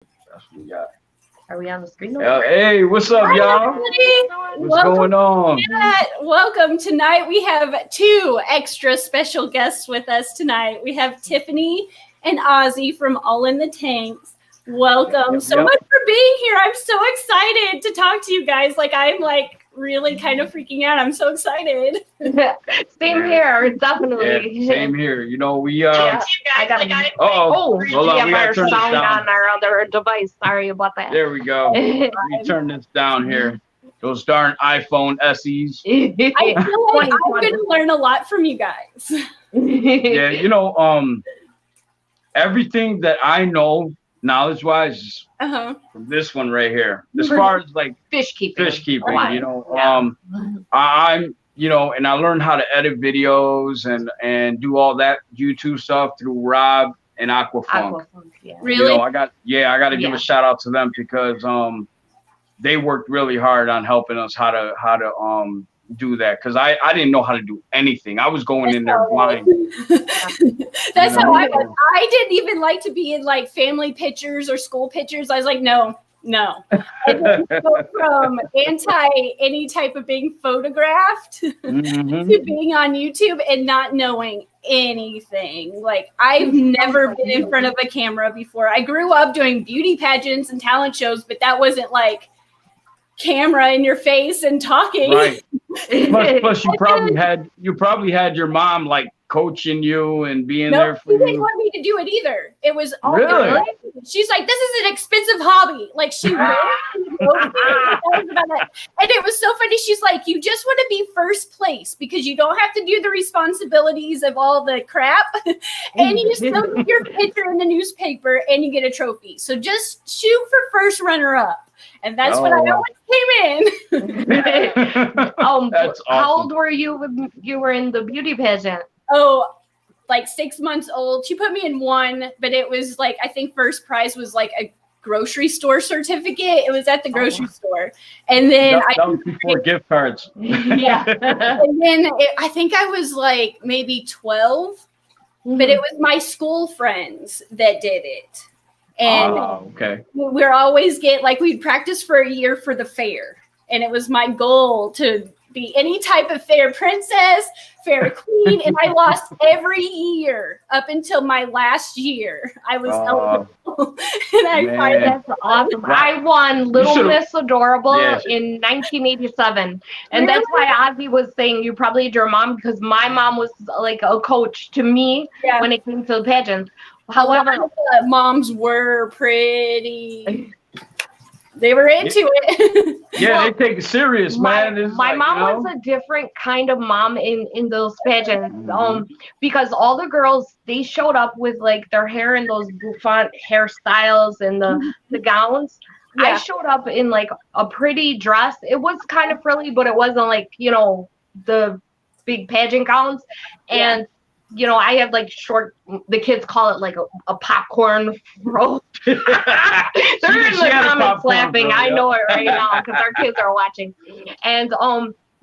That's what we got. Are we on the screen? Hey, what's up, Hi, y'all? everybody. What's going on? Welcome. Tonight we have two extra special guests with us tonight. We have Tiffany and Ozzie from All in the Tanks. Welcome so much for being here. I'm so excited to talk to you guys. I'm really kind of freaking out. I'm so excited. Same here, definitely. Yeah, same here. You know, we I got hold on, we gotta turn this sound down. on our other device. Sorry about that. There we go. We turn this down here. Those darn iPhone SEs. I feel like I'm going to learn a lot from you guys. Yeah, you know, everything that I know knowledge-wise from this one right here. As far as like fish keeping, you know, I'm, you know, and I learned how to edit videos and do all that YouTube stuff through Rob and Aquafunk. Really? You know, I got to give a shout out to them because they worked really hard on helping us how to do that, because I didn't know how to do anything. I was going in there blind. That's how I was. I didn't even like to be in like family pictures or school pictures. I was like, no. I didn't go from anti any type of being photographed to being on YouTube and not knowing anything. Like, I've never been in front of a camera before. I grew up doing beauty pageants and talent shows, but that wasn't like camera in your face and talking. Right. Plus you probably had your mom like coaching you and being there for you. She didn't want me to do it either. It was really. She's like, this is an expensive hobby. Like, she really about that. And it was so funny. She's like, you just want to be first place because you don't have to do the responsibilities of all the crap, and you still get your picture in the newspaper and you get a trophy. So just shoot for first runner up. And that's when I always came in. That's awesome. How old were you when you were in the beauty pageant? Oh, like 6 months old. She put me in one, but it was like, I think first prize was like a grocery store certificate. It was at the grocery store. And then that was before gift cards. Yeah. And then I think I was like maybe 12, but it was my school friends that did it. And we're always we'd practice for a year for the fair. And it was my goal to be any type of fair princess, fair queen. And I lost every year up until my last year. I was eligible. And that's awesome. I won Little Miss Adorable in 1987. And that's why Ozzie was saying you probably had your mom, because my mom was like a coach to me when it came to the pageants. However, moms were pretty. They were into it. They take it serious, man. My mom was a different kind of mom in those pageants. Because all the girls, they showed up with like their hair in those bouffant hairstyles and the gowns. Yeah. I showed up in like a pretty dress. It was kind of frilly, but it wasn't like, you know, the big pageant gowns. And you know, I had like short, the kids call it like a popcorn roll. They're in the comments laughing. I know it right now because our kids are watching. And,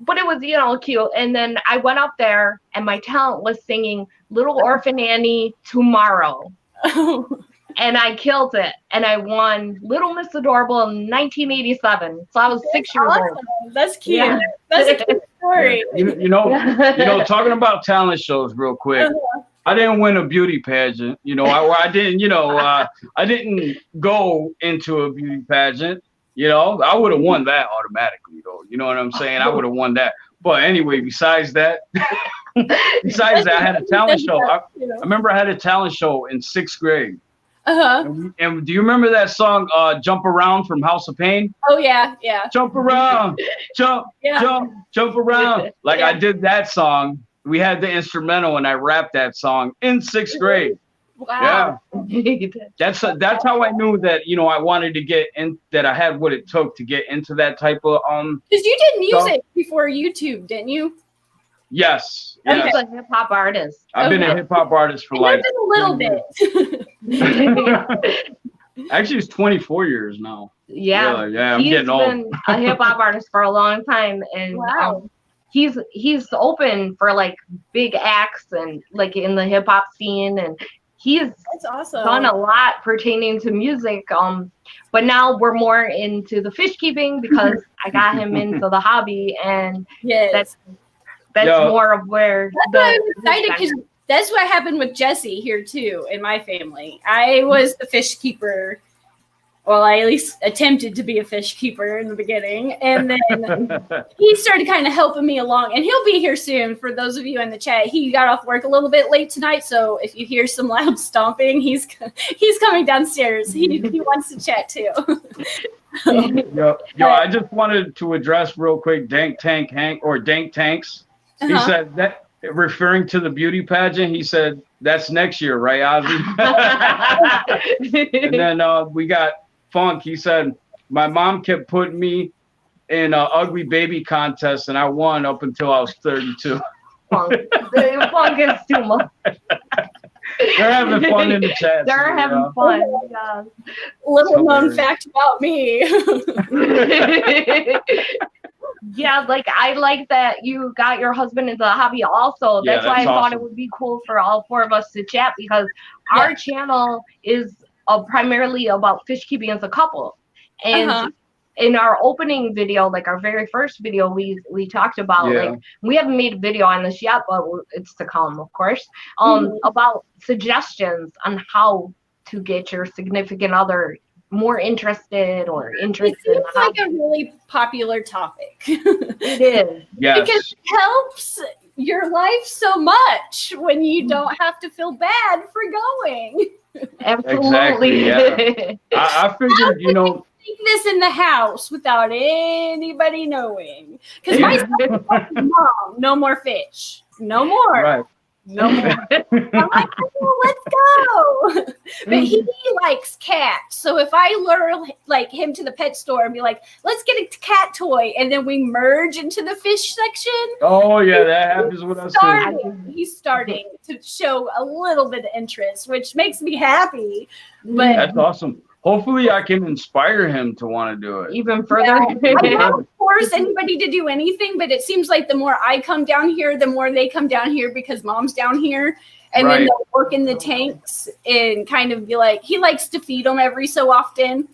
but it was, you know, cute. And then I went up there and my talent was singing Little Orphan Annie Tomorrow. And I killed it. And I won Little Miss Adorable in 1987. So I was 6 years old. That's cute. Yeah. That's a cute story. You know, talking about talent shows real quick. I didn't win a beauty pageant. You know, I didn't, you know, I didn't go into a beauty pageant. You know, I would have won that automatically, though. You know what I'm saying? I would have won that. But anyway, besides that, I had a talent show. I remember I had a talent show in 6th grade. And do you remember that song, Jump Around from House of Pain? Oh, yeah. Jump around, jump around. Like I did that song. We had the instrumental and I rapped that song in 6th grade. Wow. Yeah. That's how I knew that, you know, I wanted to get in, that I had what it took to get into that type of because you did music before YouTube, didn't you? Yes. I was a hip hop artist. I've been a hip hop artist for like a little bit. Actually, it's 24 years now. Yeah, I'm getting old. He's been a hip hop artist for a long time, and he's open for like big acts and like in the hip hop scene, and That's awesome. done a lot pertaining to music. But now we're more into the fish keeping because I got him into the hobby, and Yes. that's more of where I'm excited because that's what happened with Jesse here too in my family. I was the fish keeper. Well, I at least attempted to be a fish keeper in the beginning. And then he started kind of helping me along. And he'll be here soon. For those of you in the chat, he got off work a little bit late tonight. So if you hear some loud stomping, he's coming downstairs. He wants to chat too. Yo, I just wanted to address real quick Dank Tank Hank or Dank Tanks. He said that, referring to the beauty pageant, he said that's next year, right, Ozzie? And then we got Funk. He said my mom kept putting me in an ugly baby contest, and I won up until I was 32. Funk is too much. They're having fun in the chat. They're having fun. Yeah. Little known fact about me. Yeah, like I like that you got your husband into the hobby also. That's why I thought it would be cool for all four of us to chat, because our channel is primarily about fish keeping as a couple. And in our opening video, like our very first video, we talked about like, we haven't made a video on this yet, but it's to come, of course, about suggestions on how to get your significant other more interested or interested. It's like a really popular topic. It is. Yes. Because it helps your life so much when you don't have to feel bad for going. Absolutely. Exactly, yeah. I figured, you know, this in the house without anybody knowing. Because my son was, Mom, no more fish. No more. Right. No more. I'm like, oh, let's go. But he likes cats. So if I lure like him to the pet store and be like, let's get a cat toy, and then we merge into the fish section. Oh yeah, that happens with us too. He's starting to show a little bit of interest, which makes me happy. But that's awesome. Hopefully I can inspire him to want to do it. Even further. I don't force anybody to do anything, but it seems like the more I come down here, the more they come down here because Mom's down here. And then they'll work in the tanks and kind of be like, he likes to feed them every so often.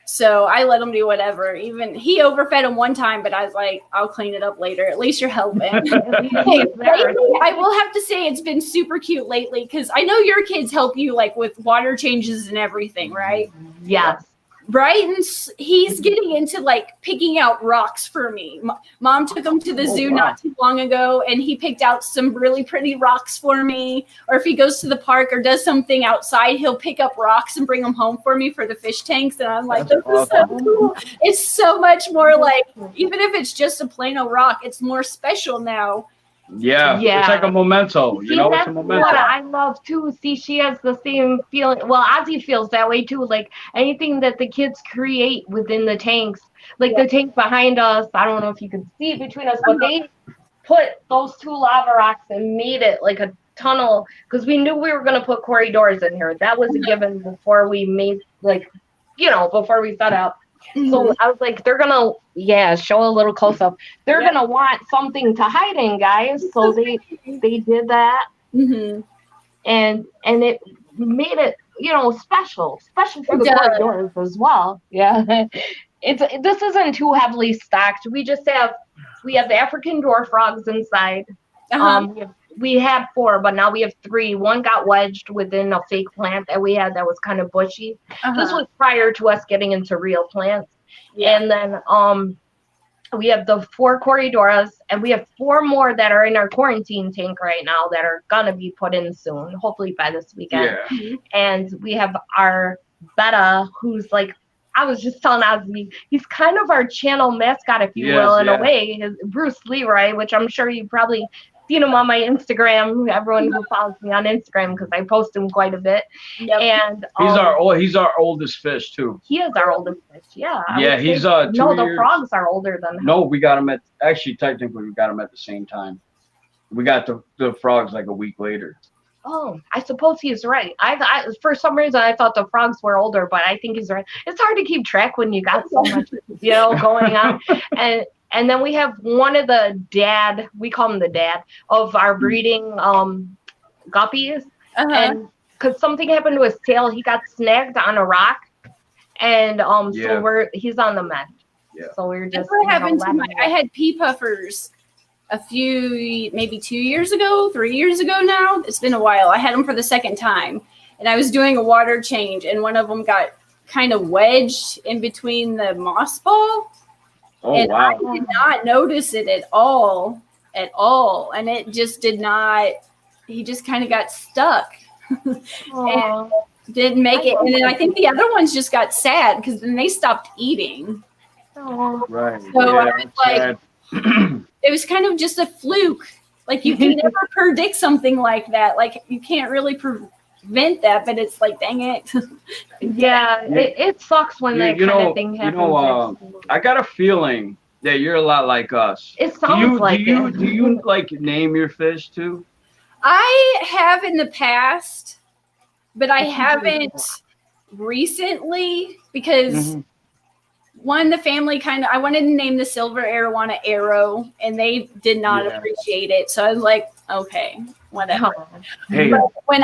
So I let him do whatever. Even he overfed him one time, but I was like, I'll clean it up later. At least you're helping. Lately, I will have to say it's been super cute lately, because I know your kids help you like with water changes and everything, right? Yes. Brighton's he's getting into like picking out rocks for me. Mom took him to the zoo not too long ago, and he picked out some really pretty rocks for me. Or if he goes to the park or does something outside, he'll pick up rocks and bring them home for me for the fish tanks. And I'm like, this is so cool. It's so much more like, even if it's just a plain old rock, it's more special now. Yeah, it's like a memento. You know, it's a memento. What I love too. See, she has the same feeling. Well, Ozzie feels that way too. Like anything that the kids create within the tanks, like the tank behind us. I don't know if you can see it between us, but they put those two lava rocks and made it like a tunnel, because we knew we were going to put corridors in here. That was a given before we made, like, you know, before we set up. So I was like, they're gonna, show a little close up. They're gonna want something to hide in, guys. So they did that, and it made it, you know, special for the corridors as well. Yeah, this isn't too heavily stacked. We have the African dwarf frogs inside. We had 4, but now we have 3. One got wedged within a fake plant that we had that was kind of bushy. This was prior to us getting into real plants. And then we have the 4 Corridoras, and we have 4 more that are in our quarantine tank right now that are gonna be put in soon, hopefully by this weekend. And we have our Betta, who's like, I was just telling Ozzie, he's kind of our channel mascot, if you will, in a way. Bruce Leroy, which I'm sure you probably seen him on my Instagram. Everyone who follows me on Instagram, because I post him quite a bit. And he's our oldest fish too. He is our oldest fish. Yeah. He's 2 no, the years. frogs are older than him. No, we got him technically we got him at the same time. We got the frogs like a week later. Oh, I suppose he's right. I for some reason I thought the frogs were older, but I think he's right. It's hard to keep track when you got so much, you know, going on. And then we have one of the dad, we call him the dad, of our breeding guppies. And because something happened to his tail. He got snagged on a rock, and so he's on the mend. Yeah. So we're just. That's what happened to I had pea puffers maybe 2 years ago, 3 years ago now. It's been a while. I had them for the second time, and I was doing a water change, and one of them got kind of wedged in between the moss ball. Oh, and wow. I did not notice it at all. And it just did not, he just kind of got stuck and didn't make it. And then I think the other ones just got sad because then they stopped eating. Right. So Yeah, I was like, it was kind of just a fluke. Like you can never predict something like that. Like you can't really prevent that, but it's like, dang it. Yeah, it sucks when that kind of thing happens. I got a feeling that you're a lot like us. It sounds like it. Do you like name your fish too? I have in the past, but I haven't recently because the family I wanted to name the silver arowana Arrow, and they did not appreciate it. So I was like, okay, whatever. Hey, when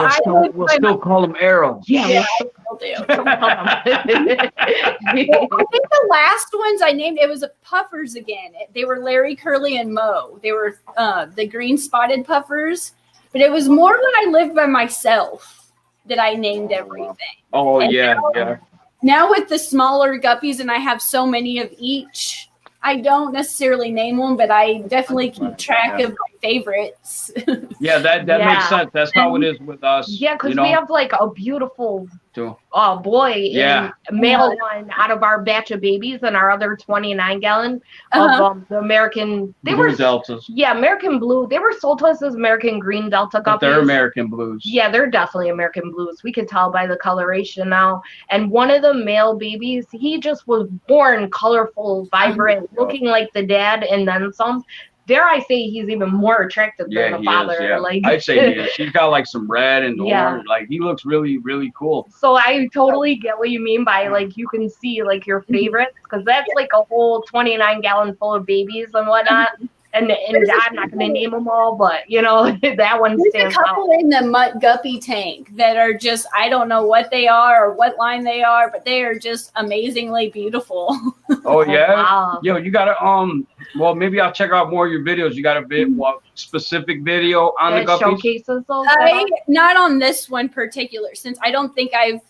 we'll still call them Arrows. Yeah, we'll do. I think the last ones I named, it was a puffers again. They were Larry, Curly, and Mo. They were the green spotted puffers, but it was more when I lived by myself that I named everything. Oh, and yeah. Now with the smaller guppies, and I have so many of each, I don't necessarily name them, but I definitely keep track of my favorites. Yeah, that makes sense. That's how it is with us. Yeah, because we have like a beautiful boy and male one out of our batch of babies, and our other 29 gallon of the American. They Blue were Deltas. Yeah, American Blue. They were sold to us as American Green Delta guppies. But they're American Blues. Yeah, they're definitely American Blues. We can tell by the coloration now. And one of the male babies, he just was born colorful, vibrant, looking like the dad, and then some. Dare I say he's even more attractive than the father? Is, Like I'd say he is. She's got like some red and orange. Like he looks really, really cool. So I totally get what you mean by like you can see like your favorites, because that's like a whole 29 gallon full of babies and whatnot. And I'm not going to name them all, but that one stands out. There's a couple in the Mutt Guppy tank that are just, I don't know what they are or what line they are, but they are just amazingly beautiful. Oh yeah. Wow. Yo, you got to well, maybe I'll check out more of your videos. You got a specific video on the guppies? Showcases those? Not on this one particular, since I don't think I've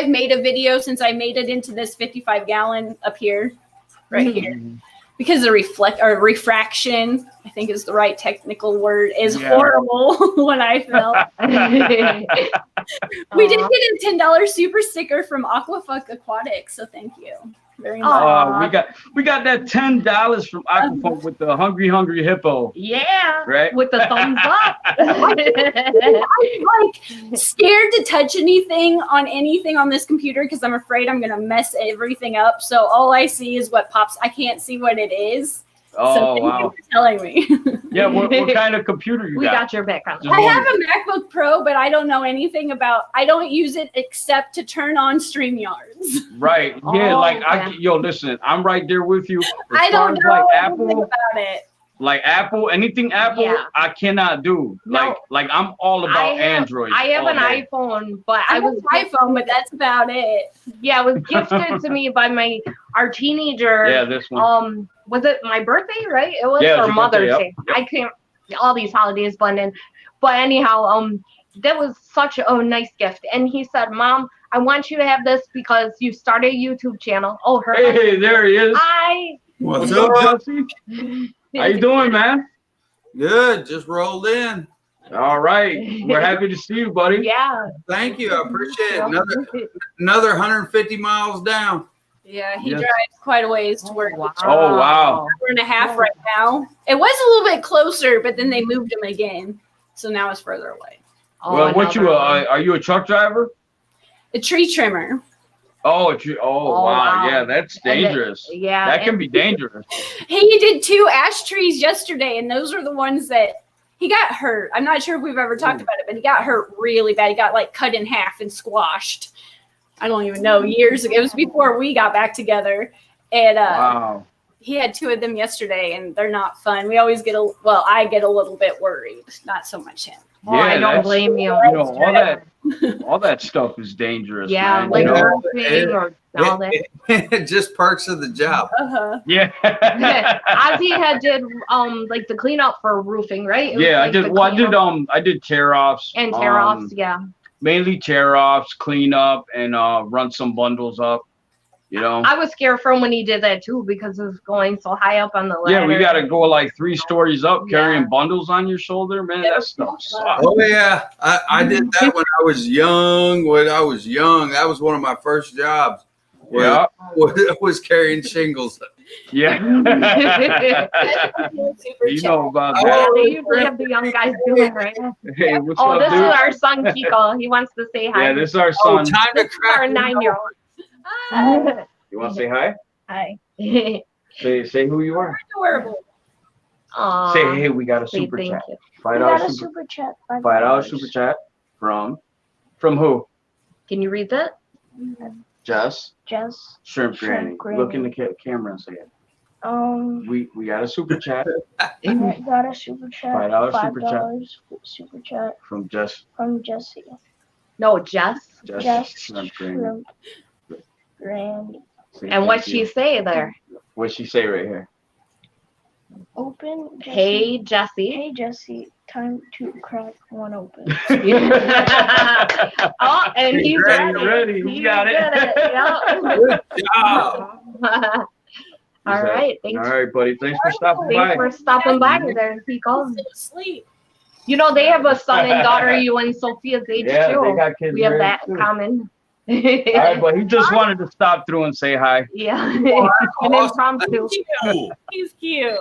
made a video since I made it into this 55 gallon up here, here. Because the refraction, I think is the right technical word, is horrible when I fell. We did get a $10 super sticker from Aquafuck Aquatics, so thank you very much. We got that $10 from Aquafuck with the hungry hippo. Yeah, right. With the thumbs up. I'm like scared to touch anything on this computer because I'm afraid I'm gonna mess everything up. So all I see is what pops. I can't see what it is. Oh, so thank you for telling me. Yeah, what kind of computer you got? We got your background. I have a MacBook Pro, but I don't know anything about. I don't use it except to turn on StreamYards. Right. Yeah. Listen, I'm right there with you. I don't know anything about it. Like Apple, anything Apple, I cannot do. No, like I'm all about Android. I have an iPhone, but I was iPhone, but that's about it. Yeah, it was gifted to me by our teenager. Yeah, this one. Was it my birthday? Right? It was for Mother's Day. Yep. I can't. All these holidays blend in, but anyhow, that was such a nice gift. And he said, "Mom, I want you to have this because you started a YouTube channel." Oh, hey, there he is. What's up, Ozzie? How you doing, man? Good. Just rolled in. All right. We're happy to see you, buddy. Yeah. Thank you. I appreciate it. Another 150 miles down. Yeah, he drives quite a ways to work. Wow. Oh, wow. Hour and a half right now. It was a little bit closer, but then they moved him again. So now it's further away. Well, are you a truck driver? A tree trimmer. Oh, wow. Yeah, that's dangerous. Yeah. That can be dangerous. He did 2 ash trees yesterday, and those are the ones that he got hurt. I'm not sure if we've ever talked about it, but he got hurt really bad. He got like cut in half and squashed. I don't even know, years ago. It was before we got back together. And wow. he had 2 of them yesterday, and they're not fun. We always get I get a little bit worried. Not so much him. Oh, I don't blame you. You know, all that stuff is dangerous. Yeah, man, like you know? roofing or all that. Just perks of the job. Yeah. Ozzie had did like the cleanup for roofing, right? It was Yeah, like I did. the Well, cleanup I did tear offs and tear offs. Yeah. mainly tear offs, clean up, and run some bundles up. You know. I was scared from when he did that too because it was going so high up on the ladder. Yeah, we got to go like 3 stories up, carrying bundles on your shoulder, man. That stuff sucks. Oh yeah, I did that when I was young. That was one of my first jobs. Yeah. Was carrying shingles. Yeah. You know about Yeah, that. they usually have the young guys doing right. Hey, what's Oh, up, this dude? is our son Kiko. He wants to say hi. Yeah, this is our Oh, son. time to This is our crack. 9-year-old. You want to say hi? Hi. Say who you are. Adorable. Aw, Say, hey, we got a say super thank chat. you. $5 super chat. $5 super chat from who? Can you read that? Jess. Jess. Shrimp Granny. Granny. Look in the camera and say it. We got a super chat Got a super chat. $5 super chat. Super chat from Jess. from Jesse. No, Jess. Jess Shrimp Granny. Shrimp Granny. Say And what'd thank she you. say there? What'd she say right here? Open. Jesse. Hey, Jesse. Hey Jesse. Time to crack one open. Oh, and he's Ready. He got it. Good job. All right. All right, buddy. Thanks for stopping by. Thanks for stopping by there, Kiko. Sleep. You know, they have a son and daughter you and Sophia's age Yeah, too. they got kids. We have there, that too. in common. All right, but he just wanted to stop through and say hi. Yeah. An impromptu. Cool. He's cute.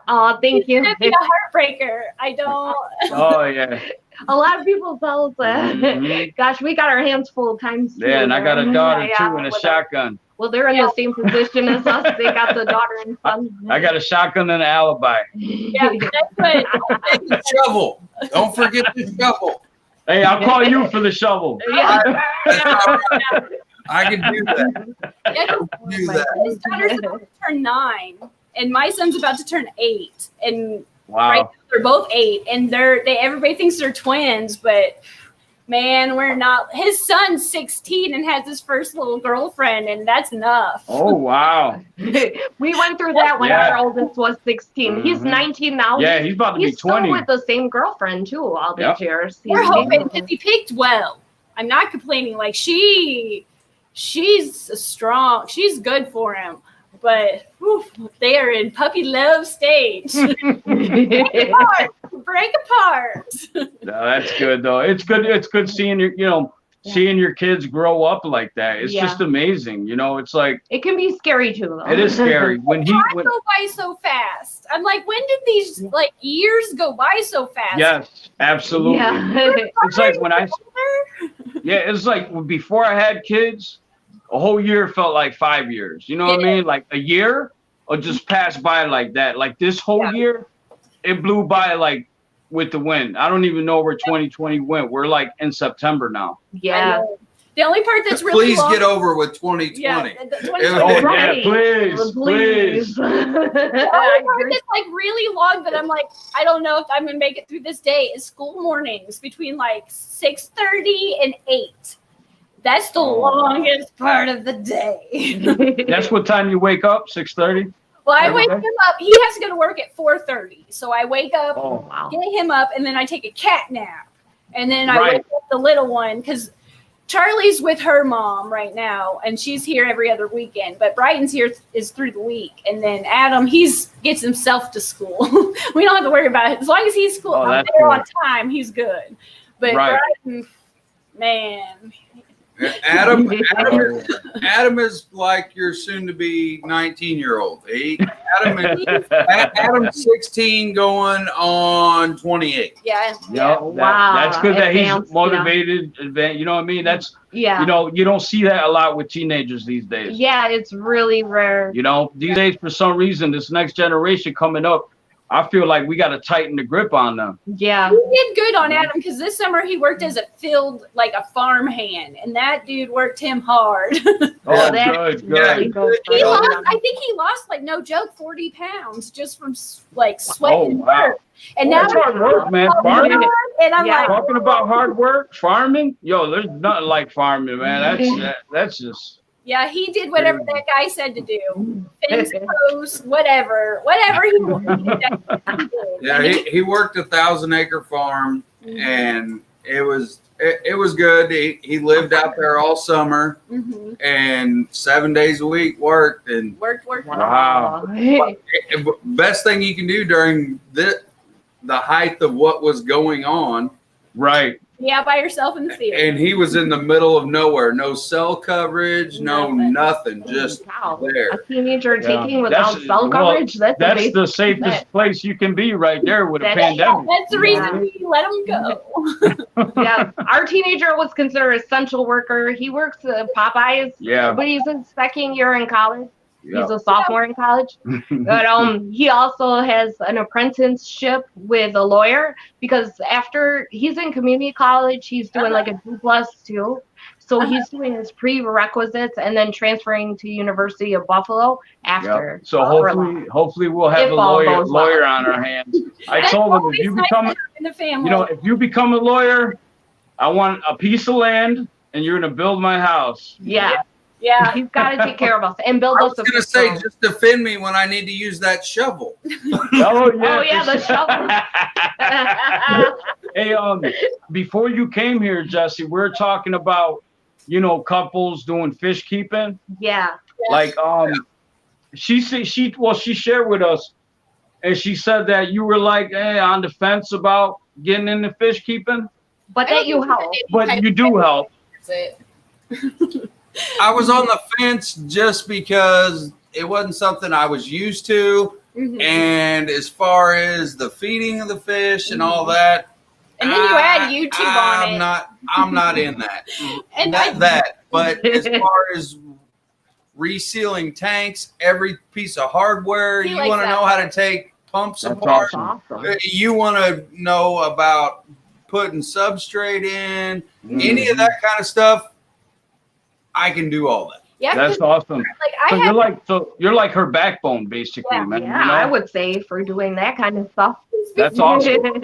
Oh, thank you. It'd be a heartbreaker. I don't. Oh yeah. A lot of people tell us that. Mhm. Gosh, we got our hands full times. two Yeah, and I got a there. daughter Yeah, too and a with shotgun. Well, they're in the same position as us. They got the daughter and son. I got a shotgun and an alibi. Yeah, that's what. The shovel. Don't forget the shovel. Hey, I'll call you for the shovel. Yeah. I can do that. Yeah, Do that. his daughter's about to turn 9, and my son's about to turn 8, and Wow. right now they're both 8, and everybody thinks they're twins, but man, we're not. His son's 16 and has his first little girlfriend, and that's enough. Oh wow. We went through that when Yeah. our oldest was 16. He's Mhm. 19 now. Yeah, he's about to be He's still 20. with the same girlfriend too all these Yep. years. We're He's- hoping because he picked well. I'm not complaining. Like she's strong. She's good for him. But whew, they are in puppy love stage. Break apart. No, that's good though. It's good. It's good seeing seeing your kids grow up like that. It's Yeah. just amazing. You know, it's like It can be scary too, though. it is scary when Time go by so fast. I'm like, when did these like years go by so fast? yes, absolutely. Yeah. It's like when it's like before I had kids, a whole year felt like 5 years. You know what I mean? Like a year or just passed by like that. Like this whole year, it blew by like with the wind. I don't even know where 2020 went. We're like in September now. Yeah. The only part that's really Please long, get over with 2020. yeah, the 2020 Oh Right. yeah, please. The only part that's like really long that I'm like, I don't know if I'm gonna make it through this day is school mornings between like 6:30 and 8. That's the longest part of the day. That's what time you wake up? 6:30. Well, I Every wake day? him up. He has to go to work at 4:30, so I wake up, Oh Wow. get him up, and then I take a cat nap, and then I Right. wake up the little one because Charlie's with her mom right now, and she's here every other weekend. But Brighton's here is through the week, and then Adam gets himself to school. We don't have to worry about it as long as he's school. Oh, I'm that's there good. on time. He's good. But Right. Brighton, man, Adam is like your soon-to-be 19-year-old. Adam's 16 going on 28. yeah, Yeah, Wow. that's good that Advanced, he's motivated. You know what I mean? That's Yeah. you don't see that a lot with teenagers these days. Yeah, it's really rare. You know, these days for some reason, this next generation coming up, I feel like we got to tighten the grip on them. Yeah. He did good on Adam because this summer he worked as a farm hand, and that dude worked him hard. Oh, that's good, really good. good for He him. lost, I think he lost, like, no joke, 40 pounds just from like sweat Oh, and wow. work. And now That's hard work, man. Farming. and I'm Yeah. like, Talking about hard work, farming. Yo, there's nothing like farming, man. That's just. yeah, he did whatever that guy said to do. Fence posts, whatever he wanted. He did. Yeah, And he worked 1,000-acre farm, and it was good. He lived out there all summer, and 7 days a week worked. And worked. Wow. best thing you can do during the height of what was going on. Right. Yeah, by yourself in the field. And he was in the middle of nowhere, no cell coverage, nothing, just Wow. there. A teenager Yeah. taking without That's- cell well, coverage. That's That's the amazing. safest place you can be right there with a That- pandemic. That's the reason we let him go. Yeah, our teenager was considered an essential worker. He works at Popeyes, Yeah. but he's in second year in college. Yeah. He's a sophomore in college. But he also has an apprenticeship with a lawyer because after he's in community college, he's doing like a 2+2. So he's doing his prerequisites and then transferring to University of Buffalo after. Yeah. So hopefully we'll have If a all goes lawyer well. on our hands. I That's told him always if you nice become to have in the family. if you become a lawyer, I want a piece of land and you're gonna build my house. Yeah, yeah. he's got to take care of us and build I us was a going to say, just defend me when I need to use that shovel. Oh yeah, the shovel. Hey, before you came here, Jesse, we're talking about, couples doing fish keeping. Yeah. Like, she shared with us, and she said that you were like, on the fence about getting into fish keeping, But that you help. but you do help. I was on the fence just because it wasn't something I was used to. And as far as the feeding of the fish and all that, And then you add YouTube on I'm it. I'm not in that. And But as far as resealing tanks, every piece of hardware, He you likes want to that know how to part. take pumps That's apart. awesome. You want to know about putting substrate in, any of that kind of stuff. I can do all that. yeah, That's 'cause, awesome. like So you're like her backbone, basically, Yeah. man. Yeah, I would say for doing that kind of stuff. That's awesome.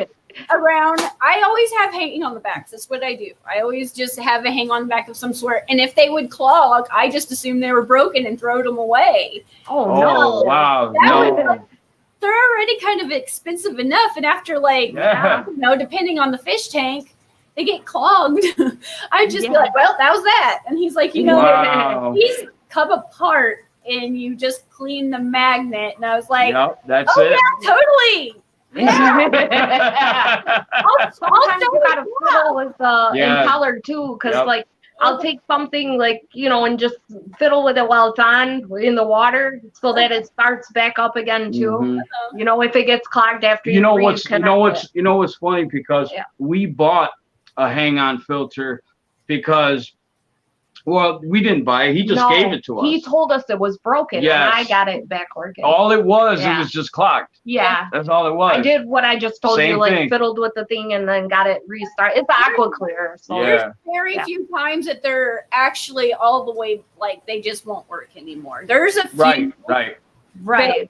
around, I always have hanging on the backs. That's what I do. I always just have a hang on the back of some sort. And if they would clog, I just assume they were broken and throw them away. Oh, Oh no. wow, That no. would- They're already kind of expensive enough. And after Yeah. depending on the fish tank, they get clogged. I'd just be Yeah. like, well, that was that. And he's like, Wow. these come apart and you just clean the magnet. And I was like, Yep, that's oh it. yeah, totally. Yeah. Sometimes you gotta fiddle with the Yeah. impeller too, because Yep. like I'll take something like and just fiddle with it while it's on in the water so that it starts back up again too. Mhm. If it gets clogged after You know what's reconnect it. funny, because Yeah. we bought a hang-on filter because we didn't buy it. He just No, gave it to us. He told us it was broken, Yes. and I got it back working. All it was, Yeah. it was just clogged. Yeah. That's all it was. I did what I just told Same you, like thing. fiddled with the thing and then got it restarted. It's aqua clear, so Yeah. Very Yeah. few times that they're actually all the way, like they just won't work anymore. There's a few. Right. right.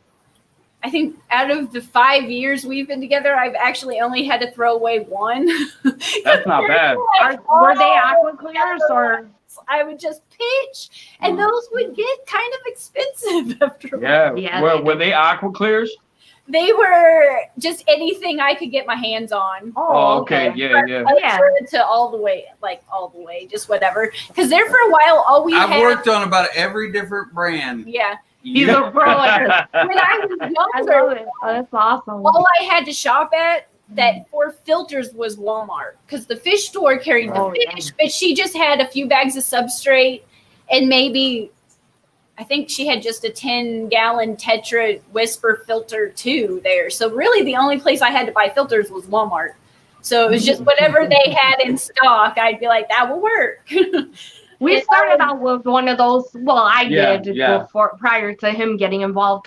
I think out of the 5 years we've been together, I've actually only had to throw away one. That's not bad. Were they aqua clears or? I would just pitch, and those would get kind of expensive after a while. Yeah. Yeah, Were they aqua clears? They were just anything I could get my hands on. Oh, okay. Yeah. Yeah. To all the way, just whatever. Because there for a while, all we I've had. worked on about every different brand. Yeah. He's a pro at this. When I was I younger, love it. Oh, that's awesome. all I had to shop at that for filters was Walmart, because the fish store carried the Oh, yeah. fish, but she just had a few bags of substrate and maybe I think she had just a 10-gallon Tetra Whisper filter too there. So really the only place I had to buy filters was Walmart. So it was just whatever they had in stock, I'd be like, that will work. We started out with one of those. Well, I Yeah, did yeah. before, prior to him getting involved.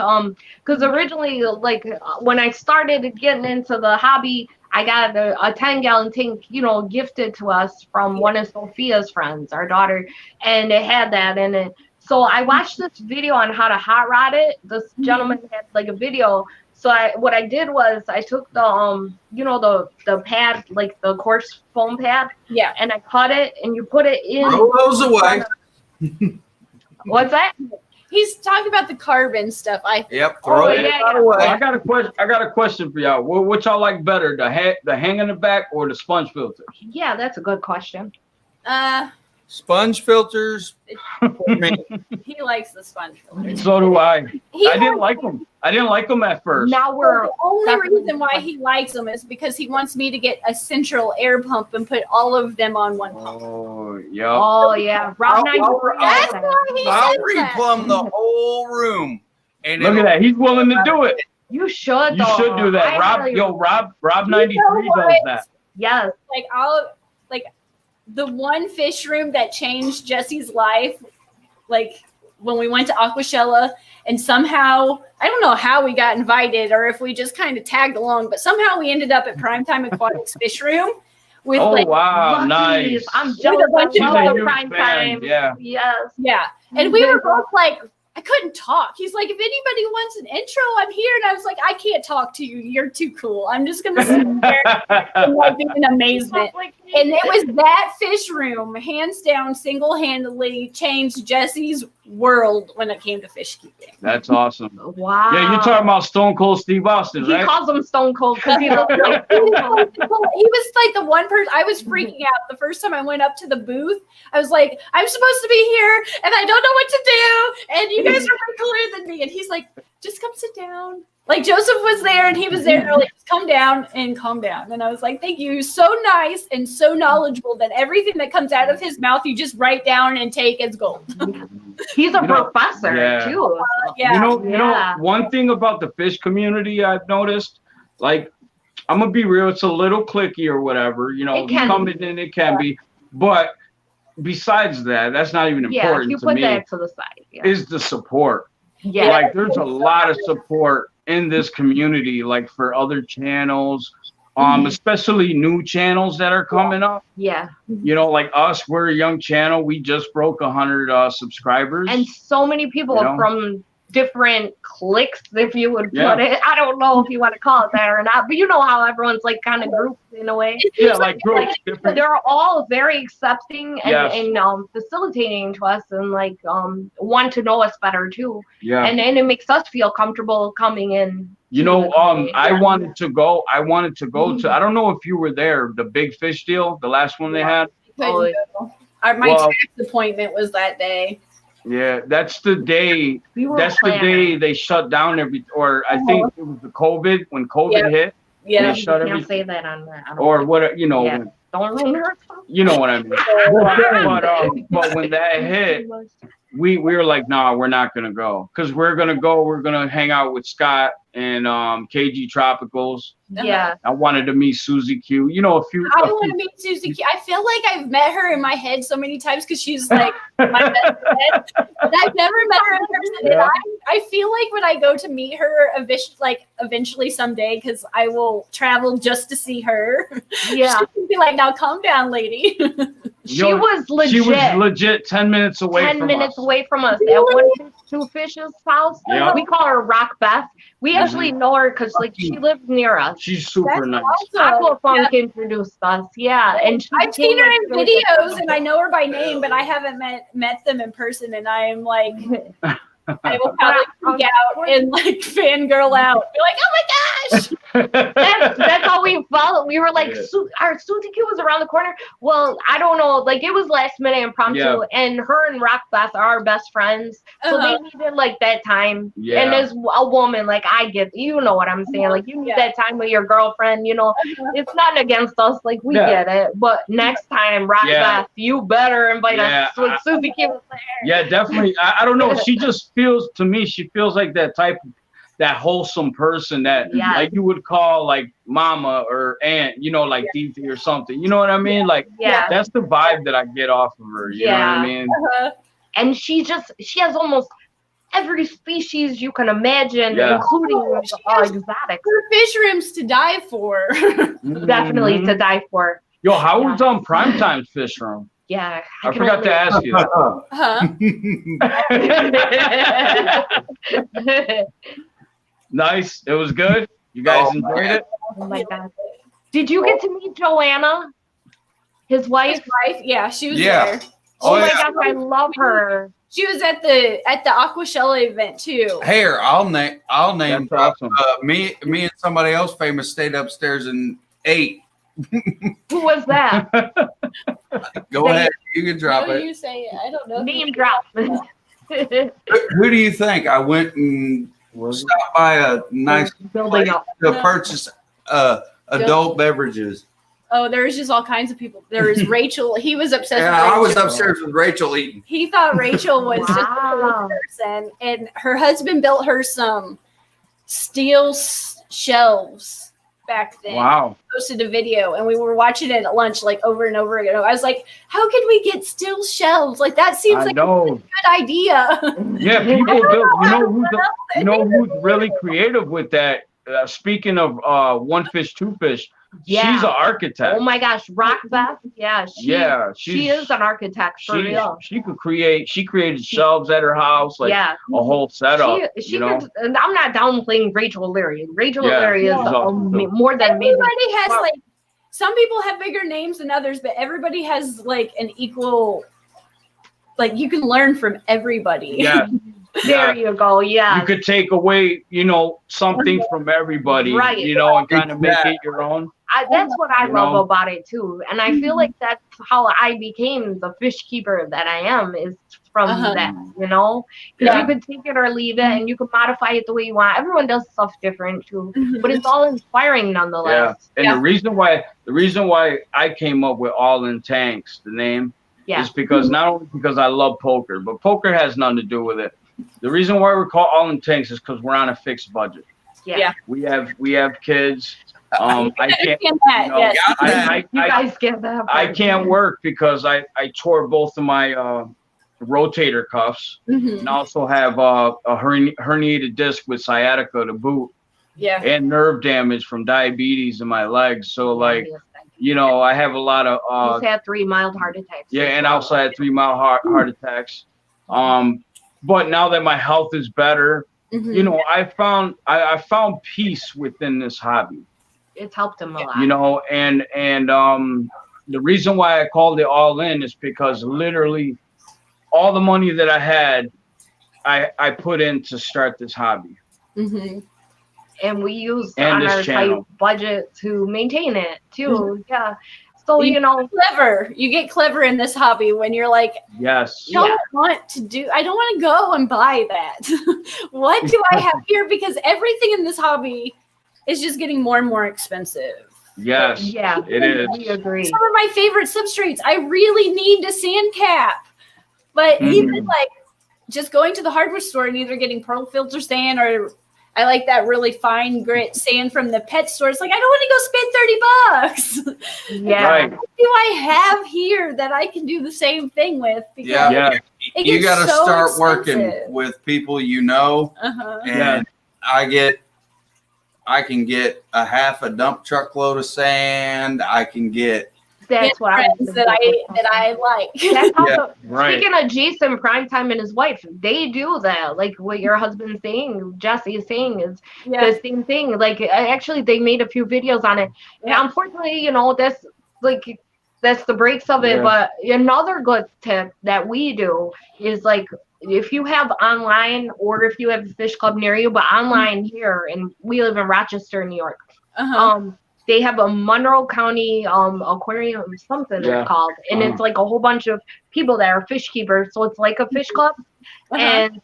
Because originally, like when I started getting into the hobby, I got a 10-gallon tank, gifted to us from one of Sophia's friends, our daughter, and it had that in it. So I watched this video on how to hot rod it. This gentleman had like a video. So what I did was I took the the pad, like the coarse foam pad, Yeah. and I cut it, and you put it in. Throw those away. What's that? He's talking about the carbon stuff. Yep, throw Oh, it yeah. away. I got a question for y'all. What y'all like better, the hang in the back or the sponge filters? Yeah, that's a good question. Sponge filters. For me. He likes the sponge filters. So do I. He I didn't like them. I didn't like them at first. Now we're The only definitely reason why he likes them is because he wants me to get a central air pump and put all of them on one pump. Oh, yeah. Oh yeah, Rob I'll- 93. That's has why that. he I'll says that. replumb the whole room. And Look at that. He's willing to do it. You should. You though. should do that. I really- Rob 93 does that. Yes. Like the one fish room that changed Jesse's life, like when we went to Aquashella, and somehow I don't know how we got invited or if we just kind of tagged along, but somehow we ended up at Primetime Aquatics Fish Room with Oh, like wow. Luckies. Nice. I'm jealous. bunch She's of I a love huge prime fan. time. Yeah. Yes. yeah, and we were both like. I couldn't talk. He's like, if anybody wants an intro, I'm here. And I was like, I can't talk to you. You're too cool. I'm just going to sit there and like be in amazement. And it was that fish room, hands down, single-handedly changed Jesse's world when it came to fish keeping. That's awesome. Wow. Yeah, you're talking about Stone Cold Steve Austin, He right? calls him Stone Cold because he looks like He Stone Cold. was like the one person. I was freaking out the first time I went up to the booth. I was like, I'm supposed to be here and I don't know what to do. And you guys are way cooler than me. And he's like, just come sit down. Like Joseph was there and he was there. And they're like, just come down and calm down. And I was like, thank you. You're so nice and so knowledgeable that everything that comes out of his mouth, you just write down and take as gold. He's a You know, professor yeah. too. Yeah. You know, Yeah. one thing about the fish community I've noticed, like, I'm gonna be real, it's a little cliquey or whatever, you know, It can coming in, it can be, but besides that, that's not even Yeah, if important you to put me, that to the side. Yeah. is the support. Yeah. Like, there's a lot of support in this community, like for other channels, especially new channels that are coming up. Yeah. You know, like us, we're a young channel. We just broke 100 subscribers. And so many people You know? from different cliques, if you would Yeah. put it. I don't know if you want to call it that or not, but you know how everyone's like kind of grouped in a way. yeah, like groups, different. They're all very accepting and, Yes. and facilitating to us and like want to know us better too. Yeah. And it makes us feel comfortable coming in. You to know, the community. I wanted to go to, I don't know if you were there, the big fish deal, the last one they had. Oh, My Well- tax appointment was that day. Yeah, that's the day, we were that's the planning. day they shut down or I think it was the COVID, when COVID Yeah. hit, Yeah. they shut You can't everything, say that on that. I don't or think. what, you know, Yeah. Don't ruin her. you know what I mean. But when that hit, we were like, nah, we're not gonna go, because we're gonna hang out with Scott and KG Tropicals. Yeah. I wanted to meet Susie Q. You know, I want to meet Susie Q. I feel like I've met her in my head so many times because she's like my best friend. But I've never met her in person. Yeah. And I feel like when I go to meet her eventually someday, because I will travel just to see her. Yeah. She'll be like, now calm down, lady. She was legit. She was legit 10 minutes away 10 from minutes us. away from us at One Fish, Two Fish's house. Yeah. We call her Rock Beth. We actually know her because like she lives near us. She's super nice. awesome. Aquafunk introduced us, yeah. And she I've seen her in came videos and I know her by name, but I haven't met them in person. And I am like, I will probably freak out and like fangirl out. Be like, oh my gosh. that's how we felt. We were like, Yeah. our Susie Q was around the corner. Well, I don't know. Like it was last minute impromptu, Yeah. and her and Rock Beth are our best friends. So Uh-huh. they needed like that time. Yeah. And as a woman, like I get, you know what I'm saying. Like you need Yeah. that time with your girlfriend. You know, it's not against us. Like we Yeah. get it. But next time, Rock Yeah. Beth, you better invite Yeah, us when Susie Q was there. Yeah, definitely. I don't know. She just feels, to me, she feels like that type. that wholesome person that like you would call like mama or aunt, you know, like Dee or something. You know what I mean? Like that's the vibe that I get off of her. You know what I mean? And she has almost every species you can imagine, including exotic. Her fish rooms to die for. Definitely to die for. Yo, how was Primetime's fish room? Yeah, I forgot to ask you that. Nice. It was good. You guys enjoyed it? Oh my God. Did you get to meet Joanna? His wife? Yeah, she was there. Oh my gosh, I love her. She was at the Aquashella event too. Here, I'll name awesome. me and somebody else famous stayed upstairs and ate. Who was that? Go ahead, you can drop it. You say it. I don't know. Name drop. Who do you think? I went and stopped by a nice place to purchase adult beverages. Oh, there was just all kinds of people. There was Rachel. He was obsessed with Rachel. I was upstairs with Rachel eating. He thought Rachel was just a little person. And her husband built her some steel shelves back then. Wow. Posted a video and we were watching it at lunch like over and over again. I was like, how could we get steel shelves? Like that seems like a good idea. Yeah, people do. You know who's really creative with that? Speaking of one fish, two fish. She's an architect. Oh my gosh, Rock Beth. Yeah, she is an architect for real. She created shelves at her house, like a whole setup. And I'm not downplaying Rachel O'Leary. Rachel O'Leary is more than amazing. Everybody has like some people have bigger names than others, but everybody has like an equal. Like you can learn from everybody. Yeah. There you go. Yeah. You could take away, something from everybody, right? And kind of make it your own. That's what I love about it too, and I feel like that's how I became the fish keeper that I am is from that, because you could take it or leave it, and you can modify it the way you want. Everyone does stuff different too, but it's all inspiring nonetheless. Yeah, and the reason why I came up with All in Tanks, the name, is because not only because I love poker, but poker has nothing to do with it. The reason why we're called All in Tanks is because we're on a fixed budget. Yeah. We have kids. I can't. You guys get that. I can't work because I tore both of my rotator cuffs, and also have a herniated disc with sciatica to boot. Yeah. And nerve damage from diabetes in my legs. So I have a lot of. He's had 3 mild heart attacks. Yeah, and I also had 3 mild heart attacks. But now that my health is better, I found peace within this hobby. It's helped him a lot. And the reason why I called it All In is because literally all the money that I had, I put in to start this hobby. And we use on our tight budget to maintain it too. Yeah. So clever. You get clever in this hobby when you're like, yes, I don't want to go and buy that. What do I have here? Because everything in this hobby is just getting more and more expensive. Yes. Yeah. It is. We agree. Some of my favorite substrates. I really need a sand cap. But even like just going to the hardware store and either getting pearl filter sand or I like that really fine grit sand from the pet store. It's like, I don't want to go spend $30. Yeah. Right. What do I have here that I can do the same thing with? Because you got to start working with people and I can get a half a dump truckload of sand. I can get that's what I like. That's how speaking of Jason Primetime and his wife, they do that. Like what your husband's saying, Jesse is saying is the same thing. Like actually, they made a few videos on it. And unfortunately, that's the breaks of it. But another good tip that we do is like if you have online or if you have a fish club near you, but online here, and we live in Rochester, New York. They have a Monroe County aquarium, something they're called, and it's like a whole bunch of people that are fish keepers. So it's like a fish club, and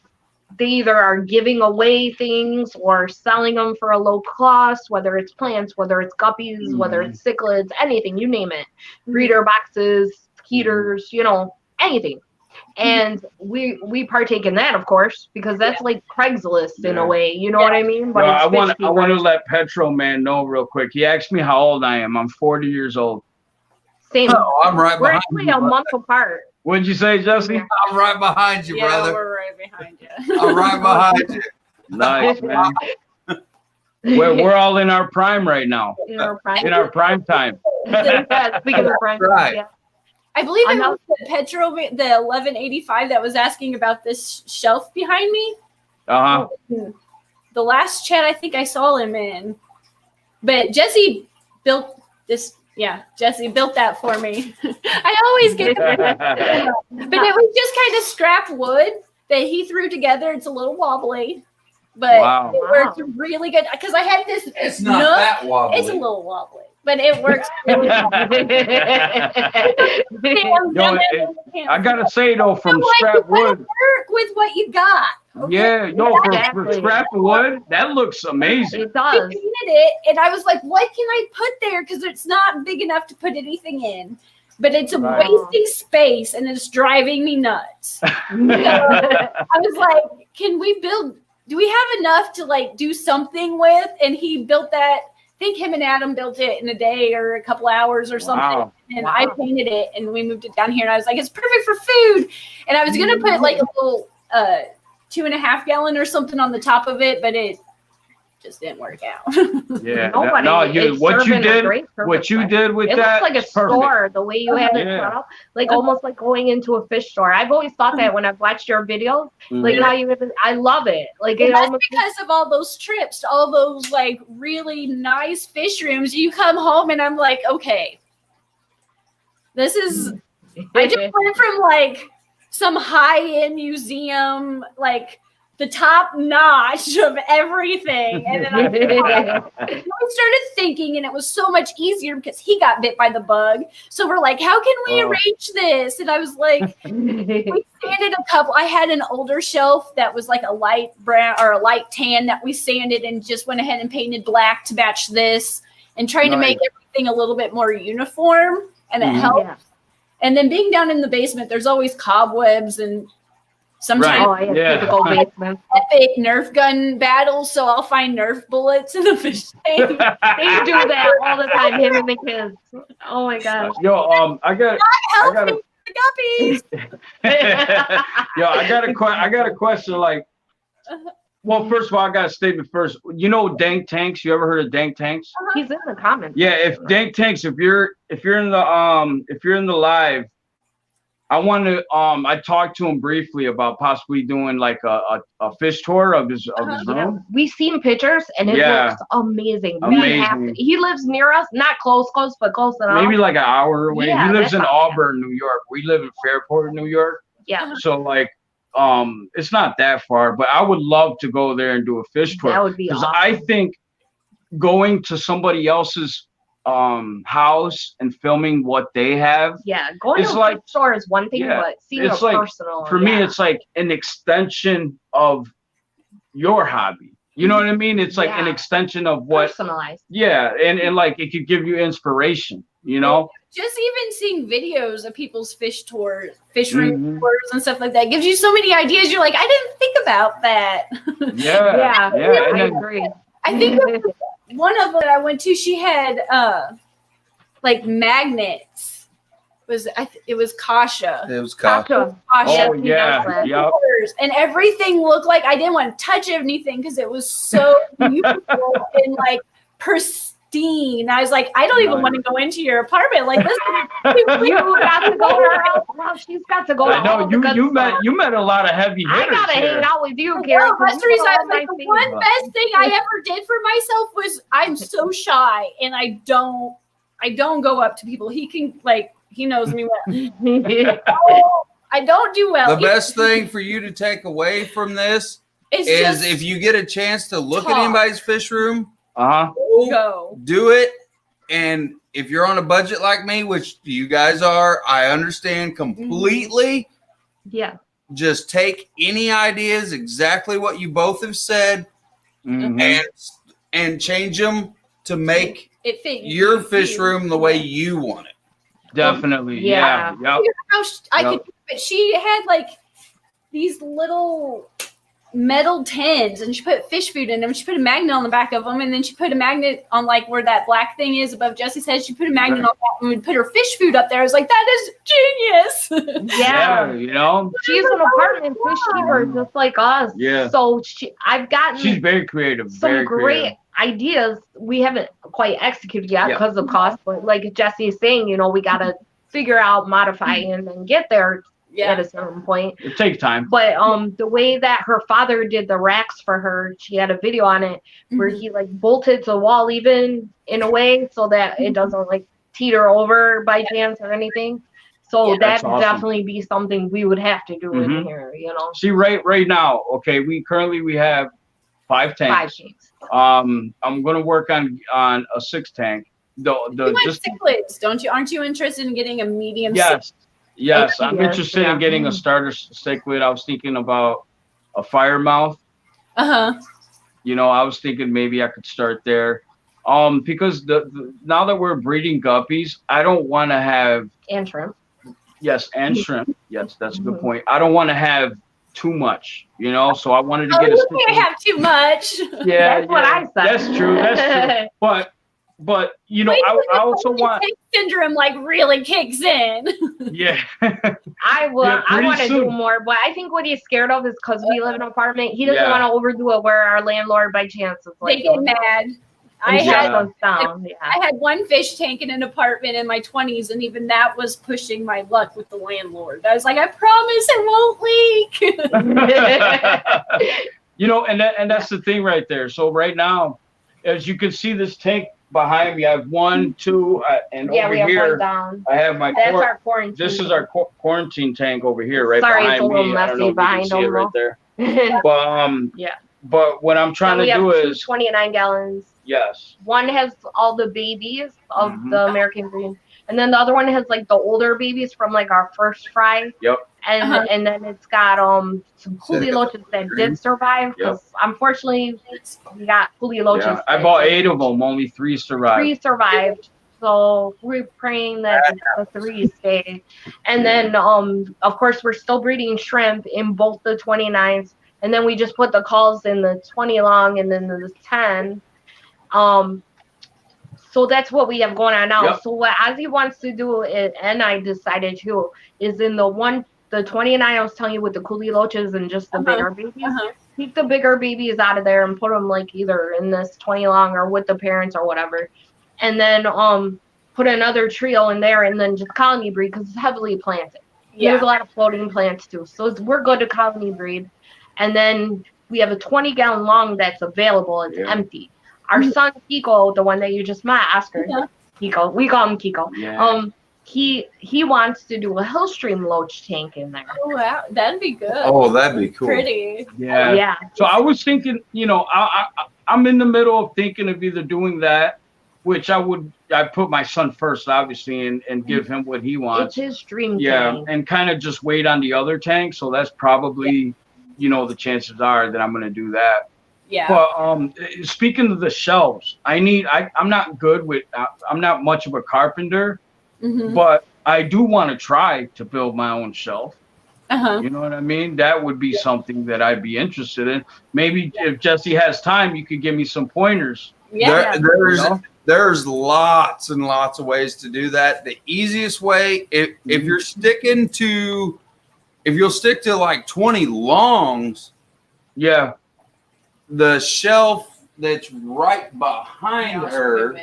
they either are giving away things or selling them for a low cost, whether it's plants, whether it's guppies, whether it's cichlids, anything, you name it, breeder boxes, heaters, anything. and we partake in that, of course, because that's like Craigslist in a way. You know what I mean? But I want to let Petro Man know real quick. He asked me how old I am. I'm 40 years old. Same. Oh, I'm right We're behind actually you. a month apart. What'd you say, Jesse? Yeah. I'm right behind you, brother. we're right behind you. I'm right behind you. Nice, man. We're all in our prime right now. In our prime. In our prime time. Yeah, speaking of prime. Right. Yeah. I believe it was the Petro, the 1185 that was asking about this shelf behind me. Uh-huh. The last chat I think I saw him in. But Jesse built this. Yeah, Jesse built that for me. I always get but it was just kind of scrap wood that he threw together. It's a little wobbly, but Wow. it worked really good because I had this. It's not that wobbly. It's a little wobbly, but it works really well. I gotta say though, from you scrap gotta wood. work with what you got. Yeah, no, for Exactly. scrap wood, that looks amazing. It I does. painted it, and I was like, "What can I put there?" Because it's not big enough to put anything in, but it's Right. wasting space, and it's driving me nuts. So I was like, "Can we build? Do we have enough to like do something with?" And he built that. I think him and Adam built it in a day or a couple hours or something. Wow. And I painted it, and we moved it down here. And I was like, "It's perfect for food." And I was gonna put like a little 2.5 gallon or something on the top of it, but it just didn't work out. Yeah. Nobody is what you serving a did, great what you purpose. did with It that, looks like a is perfect. store, the way you had it Yeah. set up, like almost like going into a fish store. I've always thought that when I've watched your videos, like how you, I love it. Like And it that's almost. because of all those trips, to all those like really nice fish rooms. You come home and I'm like, okay, this is. I just went from like some high-end museum, like the top notch of everything, and then I started thinking, and it was so much easier because he got bit by the bug. So we're like, how can we arrange this? And I was like, we sanded a couple. I had an older shelf that was like a light brown or a light tan that we sanded and just went ahead and painted black to match this, and trying to make everything a little bit more uniform, and it helped. Yeah. And then being down in the basement, there's always cobwebs and sometimes Typical basement. epic Nerf gun battles. So I'll find Nerf bullets in the fish tank. They do that all the time, him and the kids. Oh my gosh. Yo, I got The guppies. Yo, I got a question. Like, well, first of all, I got a statement first. You know, Dank Tanks. You ever heard of Dank Tanks? He's in the comments. Yeah, if Dank Tanks, if you're in the live, I want to I talked to him briefly about possibly doing like a fish tour of his room. We've seen pictures and it looks amazing. Amazing. He lives near us, not close, but close enough. Maybe like an hour away. Yeah, He lives in that's Auburn, New York. We live in Fairport, New York. Yeah. So like it's not that far, but I would love to go there and do a fish tour. That would be awesome. I think going to somebody else's house and filming what they have. Yeah, going It's to a like- fish store is one thing, but seeing it's a like, personal. For me, it's like an extension of your hobby. You know what I mean? It's like an extension of what. Personalized. Yeah, and like it could give you inspiration. You know. Just even seeing videos of people's fish tours, fish room tours and stuff like that gives you so many ideas. You're like, I didn't think about that. Yeah. I And agree. I think one of them that I went to, she had like magnets. It was Kasha. It was Kasha. Kasha. Oh yeah, yep. And everything looked like I didn't want to touch anything because it was so beautiful and like pristine. I was like, I don't even want to go into your apartment. Like this. You got to go to her house. Well, she's got to go. I know you met a lot of heavy hitters. I gotta here. hang out with you, Gary. No, that's the reason I was like, the one best thing I ever did for myself was I'm so shy and I don't go up to people. He can he knows me well. I don't do well. The best thing for you to take away from this is if you get a chance to look at anybody's fish room, go do it. And if you're on a budget like me, which you guys are, I understand completely. Yeah. Just take any ideas, exactly what you both have said, and change them to make it fit your fish room the way you want it. Definitely. Yeah. Yep. I could but she had like these little metal tins, and she put fish food in them. She put a magnet on the back of them, and then she put a magnet on like where that black thing is above Jesse's head. She put a magnet on that and would put her fish food up there. I was like, that is genius. Yeah. you know, She's an apartment fish keeper just like us. Yeah. So I've gotten she's very creative. some Very great creative. ideas. We haven't quite executed yet Yeah. because of cost, but like Jesse is saying, you know, we gotta figure out, modify, and then get there at a certain point. It takes time. But the way that her father did the racks for her, she had a video on it where he like bolted the wall even in a way so that it doesn't like teeter over by chance or anything. So Yeah, that'd awesome. definitely be something we would have to do in here, you know. See, right now, okay, we have 5 tanks. 5 tanks. I'm gonna work on a 6 tank. You want cichlids, don't you? Aren't you interested in getting a medium? Yes, I'm Yes, interested yeah. in getting a starter cichlid. I was thinking about a fire mouth. You know, I was thinking maybe I could start there. Because the now that we're breeding guppies, I don't want to have And shrimp. and shrimp. Yes, that's a good point. I don't want to have too much, you know. So I wanted to Oh, get a you can't have too much. Yeah, That's what I said. That's true. But you know, Wait till I the also Golden want. Tank syndrome like really kicks in. Yeah. I will. Yeah, I pretty want to do soon. more, but I think what he's scared of is because we live in an apartment. He doesn't Yeah. want to overdo it. Where our landlord, by chance, is like, They get mad. I Yeah. had down. Yeah. I had one fish tank in an apartment in my 20s, and even that was pushing my luck with the landlord. I was like, I promise it won't leak. You know, and that's the thing right there. So right now, as you can see, this tank behind me, I have 1, 2, and Yeah, over we have one here down. I have my. That's our quarantine. This is our quarantine tank over here, right Sorry, it's behind a little me. I don't messy know if you can behind see it them, right there. yeah. But But what I'm trying we to have do 2 is 29 gallons. yes. One has all the babies of Mhm. the American breed, and then the other one has like the older babies from like our first fry. Yep. And and then it's got some coolie loaches that did survive because unfortunately we got coolie loaches. Yeah. I bought 8 of them. Only 3 survived. 3 survived. So we're praying that the 3 stay. And then of course we're still breeding shrimp in both the 29s. And then we just put the calls in the 20 long and then the 10. So that's what we have going on now. Yep. So what Ozzie wants to do, and I decided too, is in the 29 I was telling you with the coolie loaches and just the bigger babies. Keep the bigger babies out of there and put them like either in this 20 long or with the parents or whatever. And then put another trio in there and then just colony breed because it's heavily planted. Yeah. There's a lot of floating plants too. So we're good to colony breed. And then we have a 20-gallon long that's available. It's empty. Our son Kiko, the one that you just met, Oscar, Kiko, we call him Kiko. Yeah. He wants to do a Hillstream loach tank in there. Oh, wow. That'd be good. Oh, that'd be cool. Pretty. Yeah. Yeah. So I was thinking, you know, I'm in the middle of thinking of either doing that, which I put my son first, obviously, and give him what he It's wants. his dream Yeah, tank. and kind of just wait on the other tank. So that's probably, you know, the chances are that I'm going to do that. Yeah. But speaking of the shelves, I'm not good with, I'm not much of a carpenter, but I do want to try to build my own shelf. You know what I mean? That would be something that I'd be interested in. Maybe if Jesse has time, you could give me some pointers. Yeah. There's lots and lots of ways to do that. The easiest way, if you're sticking to, if you'll stick to like 20 longs, Yeah. the shelf that's right behind her.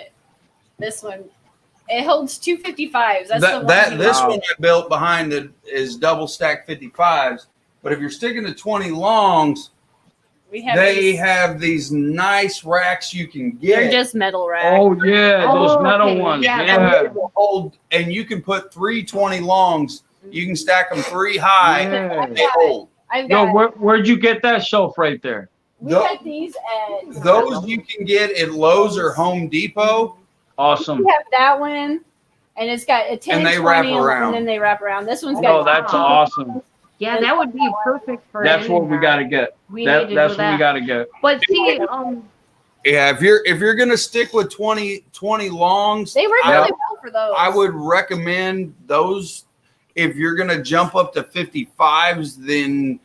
This one, it holds 255s. That's the one. This one I built behind it is double stack 55s. But if you're sticking to 20 longs, they have these nice racks you can get. They're just metal racks. Oh yeah, those metal okay. ones. Yeah. And they will hold, and you can put 3 20 longs. You can stack them 3 high. Yeah. They hold. I've Yo, got. where'd you get that shelf right there? We got these at. Those you can get at Lowe's or Home Depot. Awesome. We have that one, and it's got a 10 And they 20, wrap around. and then they wrap around. This one's got. Oh, that's awesome. Yeah, that would be perfect for That's what we anyone. got to get. We That's need to do what that. we got to get. But see, Yeah, if you're gonna stick with 20 longs, They work Yeah. really well for those. I would recommend those. if you're going to jump up to 55s, then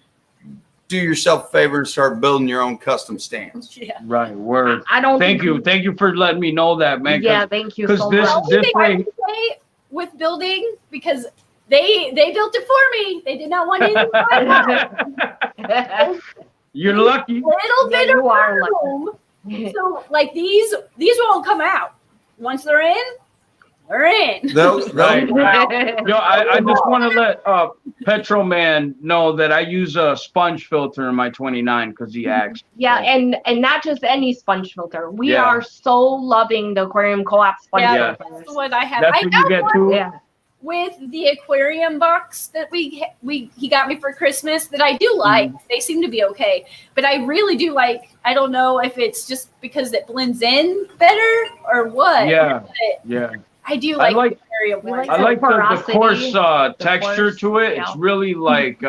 do yourself a favor and start building your own custom stands. Yeah. Right. Word. I don't. Thank you for letting me know that, man. Yeah, thank you 'cause so this- much. The only thing I way- would say with building, because they built it for me. They did not want any You're lucky. little bit you of are lucky. room. So like these won't come out. Once they're in, we're in. Right. Yeah, Yo, I just want to let Petro Man know that I use a sponge filter in my 29 because he asked. and not just any sponge filter. We Yeah. are so loving the aquarium co-op sponge Yeah, filters. that's what I have. That's I what you got get one too. Yeah. with the aquarium box that he got me for Christmas that I do like. They seem to be okay, but I really do like. I don't know if it's just because it blends in better or what. Yeah. but Yeah. I do I like, like- the aquarium You one. like I like the porosity, coarse the texture coarse, to it. yeah. It's really like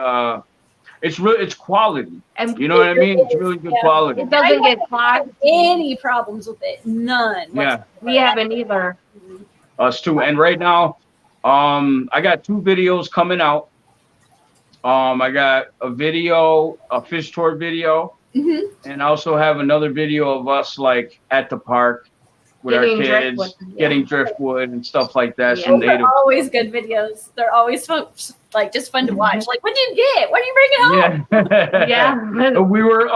it's quality. And You know what I mean? It's really good Yeah. quality. it doesn't get I clogged. don't have any problems with it. None. Yeah. We haven't either. Us too. And right now, I got 2 videos coming out. I got a fish tour video, Mhm. and I also have another video of us like at the park with Getting our kids, driftwood, yeah. getting driftwood and stuff like that. Yeah. Some Those are native. always good videos. They're always fun, like just fun to watch. Like, what did you get? What are you bringing home? Yeah. Yeah. We were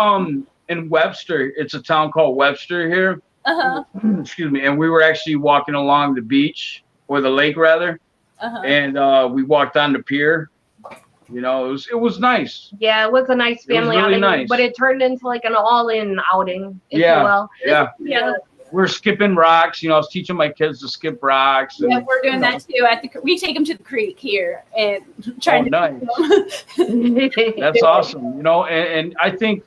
in Webster. It's a town called Webster here. Uh huh. Excuse me. And we were actually walking along the beach or the lake rather, Uh huh. and we walked on the pier. You know, it was nice. Yeah, it was a nice It was family really outing, nice. but it turned into like an all-in outing, if Yeah. you will. Yeah. Yeah. We're skipping rocks. You know, I was teaching my kids to skip rocks. And, Yeah, we're doing that too. We take them to the creek here and trying to nice. That's awesome. You know, and I think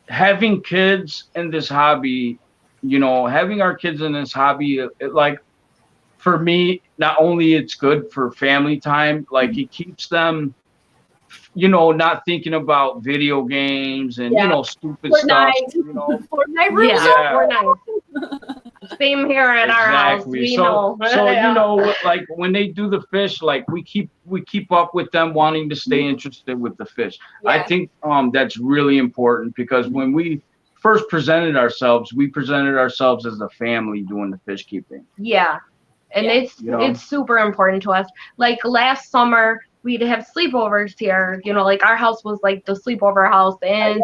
having kids in this hobby, you know, having our kids in this hobby, like for me, not only it's good for family time, like it keeps them, you know, not thinking about video games and you know stupid stuff. You know, Fortnite rooms. Yeah, we're nice. Same here at our house. exactly. We So know. you know, like when they do the fish, like we keep up with them wanting to stay interested with the fish. I Yeah. think that's really important because when we first presented ourselves, we presented ourselves as a family doing the fish keeping. Yeah. And Yeah. it's You know? it's super important to us. Like last summer, we'd have sleepovers here. You know, like our house was like the sleepover house, and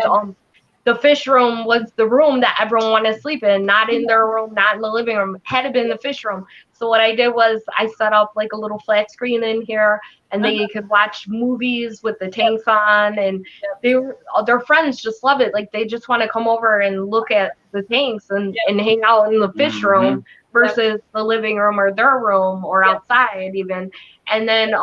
the fish room was the room that everyone wanted to sleep in, not in their room, not in the living room. Had to be in the fish room. So what I did was I set up like a little flat screen in here, and they could watch movies with the tanks on, and their friends just love it. Like they just want to come over and look at the tanks and hang out in the fish room versus the living room or their room or outside even. And then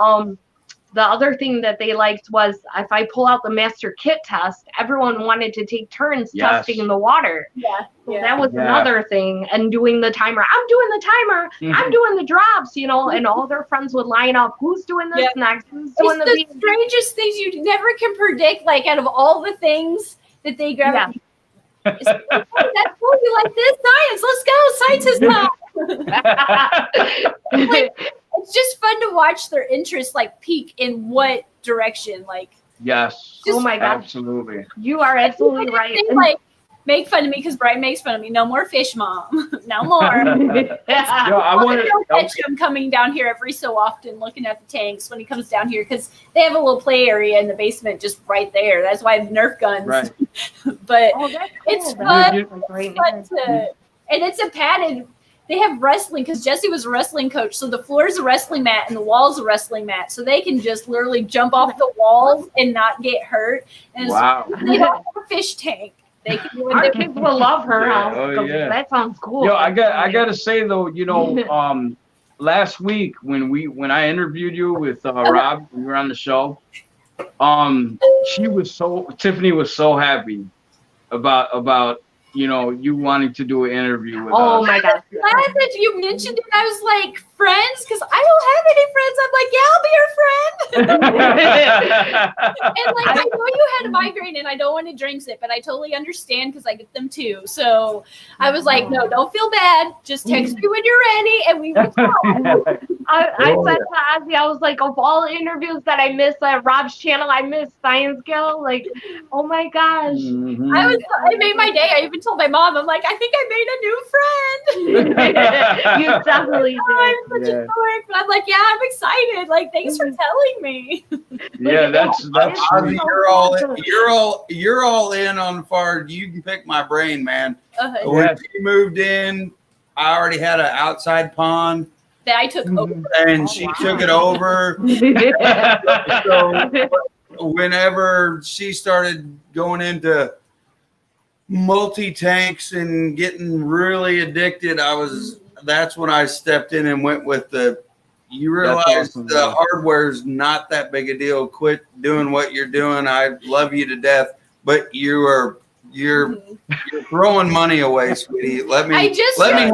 the other thing that they liked was if I pull out the master kit test, everyone wanted to take turns testing the water. Yeah. So that was another thing. And doing the timer. I'm doing the timer. I'm doing the drops, you know, and all their friends would line up. Who's doing this next? Who's doing It's the strangest things you never can predict. Like out of all the things that they grab, it's like, oh, that's cool. You like this science? Let's go. Science is not. It's just fun to watch their interest like peak in what direction. Like Yes. Oh my God. Absolutely. You are absolutely right. They, like make fun of me because Brian makes fun of me. No more fish, Mom. No more. Yo, I want I'll catch him coming down here every so often, looking at the tanks when he comes down here because they have a little play area in the basement just right there. That's why I have Nerf guns. Right. But Oh, that's it's cool. fun. You- Great Fun to, and it's a padded. They have wrestling because Jesse was a wrestling coach, so the floor is a wrestling mat and the wall's a wrestling mat, so they can just literally jump off the walls and not get hurt. And Wow. they don't have a fish tank. They can do Our it. kids will love her Yeah, house. oh, yeah. That sounds cool. Yo, I gotta say though, you know, last week when I interviewed you with Rob, we were on the show. Tiffany was so happy about you know, you wanting to do an interview with Oh us. my gosh. Glad that you mentioned it. I was like, friends, because I don't have any friends. I'm like, yeah, I'll be your friend. And like, I know you had a migraine, and I don't want to jinx it, but I totally understand because I get them too. So I was like, no, don't feel bad. Just text me when you're ready, and we will talk. I said to Ozzie, I was like, of all interviews that I missed at Rob's channel, I missed Science Gal. Like, oh my gosh. Mhm. I made my day. I even told my mom, I'm like, I think I made a new friend. You definitely Oh, did. I'm such a dork. But I'm like, yeah, I'm excited. Like, thanks for telling me. Yeah, that's Ozzie, sweet. you're all in on far. You can pick my brain, man. When Yes. she moved in, I already had an outside pond, That I took over. and she took it over. So whenever she started going into multi-tanks and getting really addicted, that's when I stepped in and went with you realize awesome, the man. hardware's not that big a deal. Quit doing what you're doing. I love you to death, but you're throwing money away, sweetie. Let me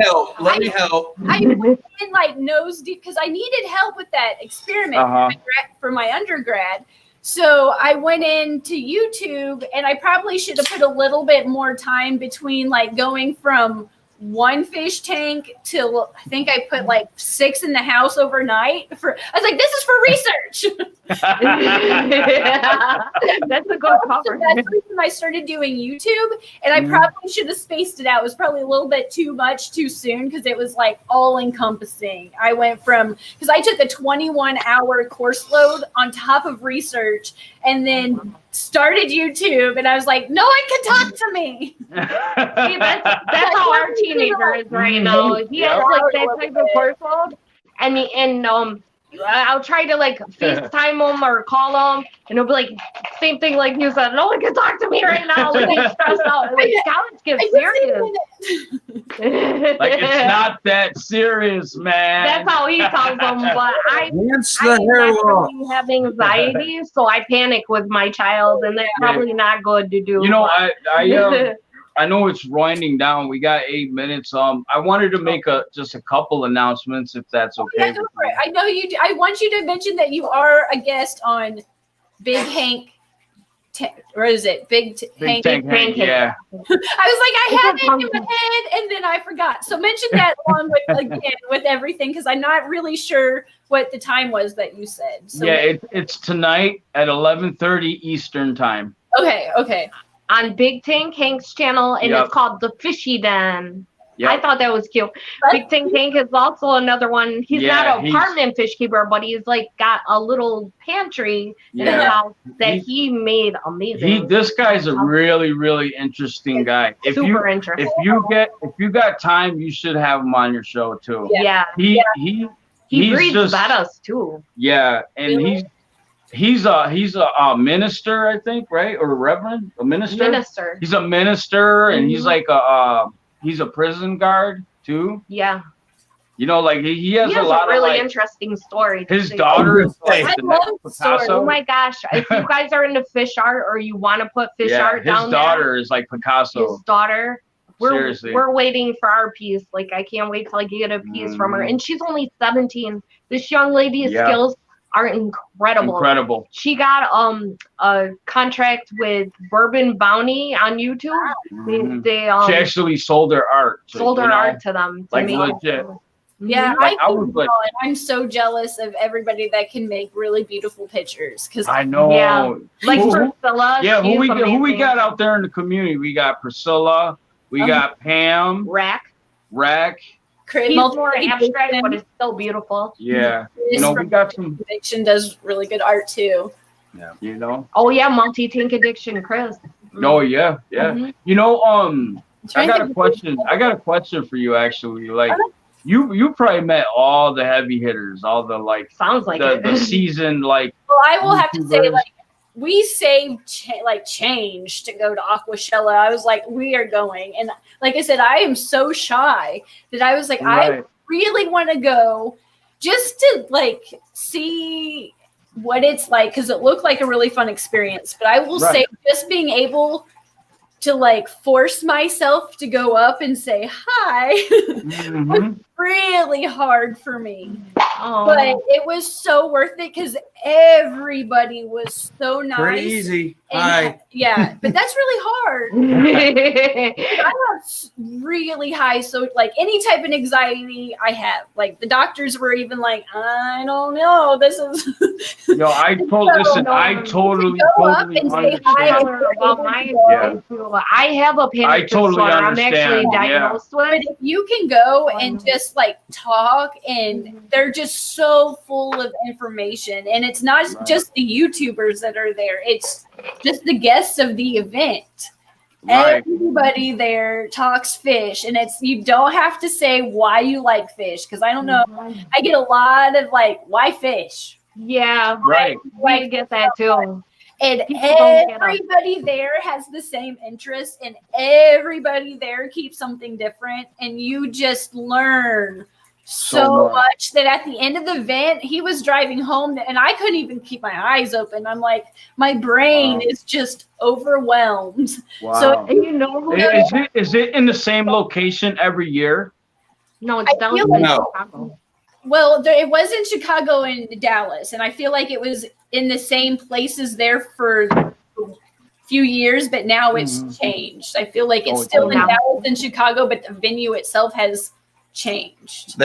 help. Let me help. I went in like nose deep because I needed help with that experiment for my undergrad. So I went into YouTube, and I probably should have put a little bit more time between like going from one fish tank till I think I put like 6 in the house overnight. I was like, this is for research. That's a good cover. That's the reason I started doing YouTube, and I probably should have spaced it out. It was probably a little bit too much too soon because it was like all encompassing. I went from because I took a 21-hour course load on top of research, and then started YouTube, and I was like, no one can talk to me. See, that's how our teenager is right now. He has like that type of workload, and I'll try to like FaceTime him or call him, and he'll be like, same thing like you said, no one can talk to me right now. Like he's stressed out. Like college gets serious. Like it's not that serious, man. That's how he tells them. But I the naturally have anxiety, so I panic with my child, and that's probably not good to do. You know, I know it's winding down. We got 8 minutes. I wanted to make just a couple announcements, if that's okay. Yeah, go for it. I know you do. I want you to mention that you are a guest on Big Hank. Or is it Big Hank? Hank, yeah. I was like, I had it in my head, and then I forgot. So mention that along with everything, because I'm not really sure what the time was that you said. So yeah, it's tonight at 11:30 Eastern time. Okay. On Big Tank Hank's channel, and it's called The Fishy Den. Yep. I thought that was cute. Big Tank Hank is also another one. He's not an apartment fish keeper, but he's like got a little pantry in his house that he made amazing. This guy's a really, really interesting guy. Super interesting. If you got time, you should have him on your show too. Yeah. He breeds just bettas too. Yeah, and he's a minister, I think, right? Or a reverend? A minister? He's a minister, and he's like he's a prison guard too. Yeah. You know, like he has a lot really of like, interesting story. His daughter is like I the love next stories. Picasso. Oh my gosh. If you guys are into fish art or you want to put fish art down his daughter is like Picasso. His daughter. Seriously. We're waiting for our piece. Like I can't wait till I get a piece from her. And she's only 17. This young lady's skills are incredible. She got a contract with Bourbon Bounty on YouTube. They she actually sold her art. Art to them. Like legit. Yeah, I'm so jealous of everybody that can make really beautiful pictures. Because I know. Yeah, like Priscilla. Yeah, who we got out there in the community? We got Priscilla. We got Pam. Rack. He's more abstract, but it's still beautiful. Yeah, you know, we got some. Addiction does really good art too. Yeah, you know. Oh yeah, multi-tank addiction, Chris. Oh yeah. You know, I got a question. I got a question for you actually. Like, you probably met all the heavy hitters, all the like. Sounds like the seasoned like. Well, I will have to say, like, we saved change to go to Aquashella. I was like, we are going, and like I said, I am so shy that I was like, I really want to go just to like see what it's like, because it looked like a really fun experience. But I will say, just being able to like force myself to go up and say hi was really hard for me. But it was so worth it because everybody was so nice. Pretty easy. Hi. Yeah, but that's really hard. I have really high, so like any type of anxiety I have. Like the doctors were even like, I don't know, this is. Yo, I totally understand. About mine. I have a panic disorder. I'm actually diagnosed with. But if you can go and just like talk, and they're just so full of information, and it's not just the YouTubers that are there; it's just the guests of the event. Right. Everybody there talks fish, and you don't have to say why you like fish, because I don't know. I get a lot of like, why fish? Yeah, right. I get that too. And everybody there has the same interest, and everybody there keeps something different, and you just learn so much that at the end of the event, he was driving home, and I couldn't even keep my eyes open. I'm like, my brain is just overwhelmed. Wow. So you know, is it in the same location every year? No, it's down in Chicago. Well, it was in Chicago and Dallas, and I feel like it was in the same places there for a few years, but now it's changed. I feel like it's still in Dallas and Chicago, but the venue itself has changed.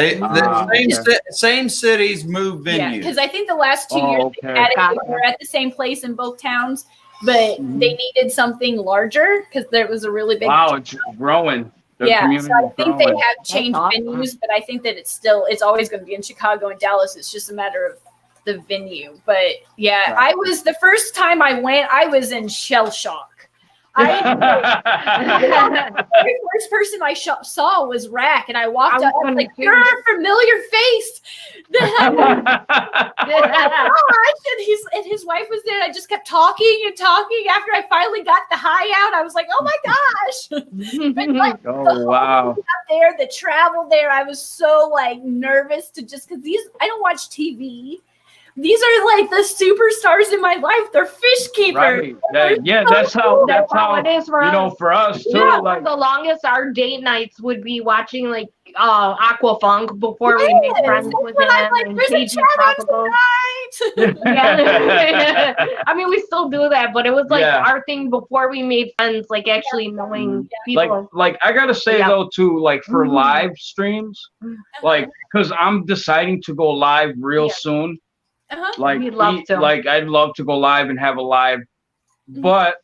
Same cities move venues. Yeah, because I think the last 2 years they had it, we were at the same place in both towns, but they needed something larger because there was a really big. Wow, it's growing. So I think they have changed venues, but I think that it's always going to be in Chicago and Dallas. It's just a matter of the venue. But yeah, the first time I went, I was in shell shock. The very first person I saw was Rack, and I walked up. I was like, "You're a familiar face." And his wife was there. And I just kept talking and talking. After I finally got the high out, I was like, "Oh my gosh!" But like, wow! Up there, the travel there, I was so like nervous to just because I don't watch TV. These are like the superstars in my life. They're fish keepers. Right. That's how it is for us. For us too. Yeah, like, for the longest, our date nights would be watching like Aquafunk before we made friends with them. And KG Tropical. Yeah. I mean, we still do that, but it was like our thing before we made friends, like actually knowing people. Like I gotta say though too, like for live streams, like because I'm deciding to go live real soon. Like we'd love to. Like I'd love to go live and have a live, but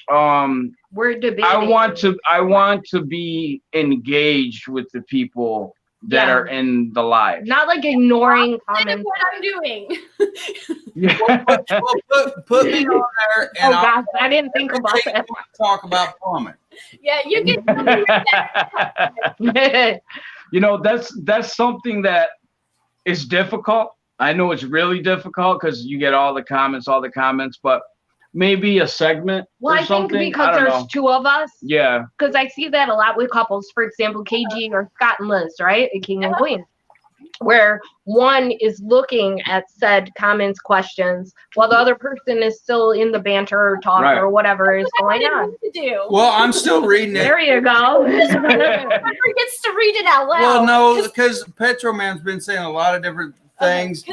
we're debating. I want to be engaged with the people that are in the live. Not like ignoring comments. What I'm doing. Put me on there, and gosh, I didn't think about that. Talk about plumbing. Yeah, you can. That's something that is difficult. I know it's really difficult because you get all the comments, but maybe a segment. Well, I think because there's two of us. Yeah. Because I see that a lot with couples. For example, KG or Scott and Liz, right? The King and Queen. Where one is looking at said comments, questions, while the other person is still in the banter or talk or whatever is going on. Well, I'm still reading it. There you go. Whoever gets to read it out loud. Well, no, because Petroman's been saying a lot of different things.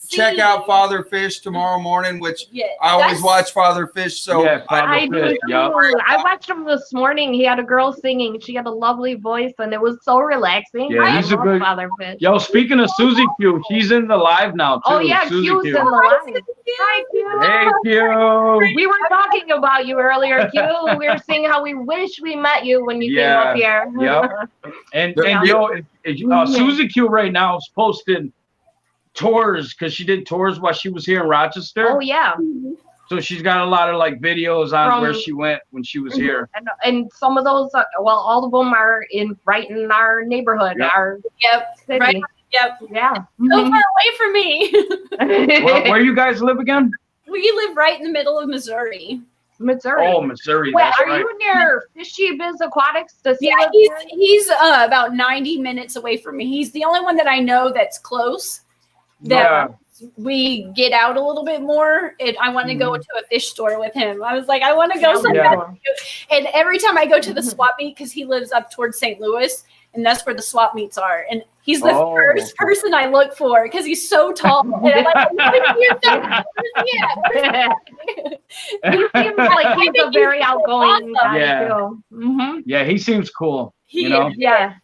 Check out Father Fish tomorrow morning, which I always watch Father Fish. So I do too. I watched him this morning. He had a girl singing. She had a lovely voice, and it was so relaxing. Yeah, he's a good Father Fish. Yo, speaking of Susie Q, she's in the live now too. Oh yeah, Q's in the live. Hi Q. Hey Q. We were talking about you earlier, Q. We were saying how we wish we met you when you came up here. And Susie Q right now is posting tours because she did tours while she was here in Rochester. Oh yeah. So she's got a lot of like videos on where she went when she was here. And some of those, all of them are right in our neighborhood. Our city. Right. Yep. Yeah. So far away from me. Where you guys live again? We live right in the middle of Missouri. Oh, Missouri. Wait, are you near Fishy Biz Aquatics? He's about 90 minutes away from me. He's the only one that I know that's close. That's we get out a little bit more, and I want to go to a fish store with him. I was like, I want to go somewhere. And every time I go to the swap meet, because he lives up towards St. Louis, and that's where the swap meets are. And he's the first person I look for because he's so tall. And I'm like, he seems like he's a very outgoing guy too. Yeah, he seems cool. Yeah.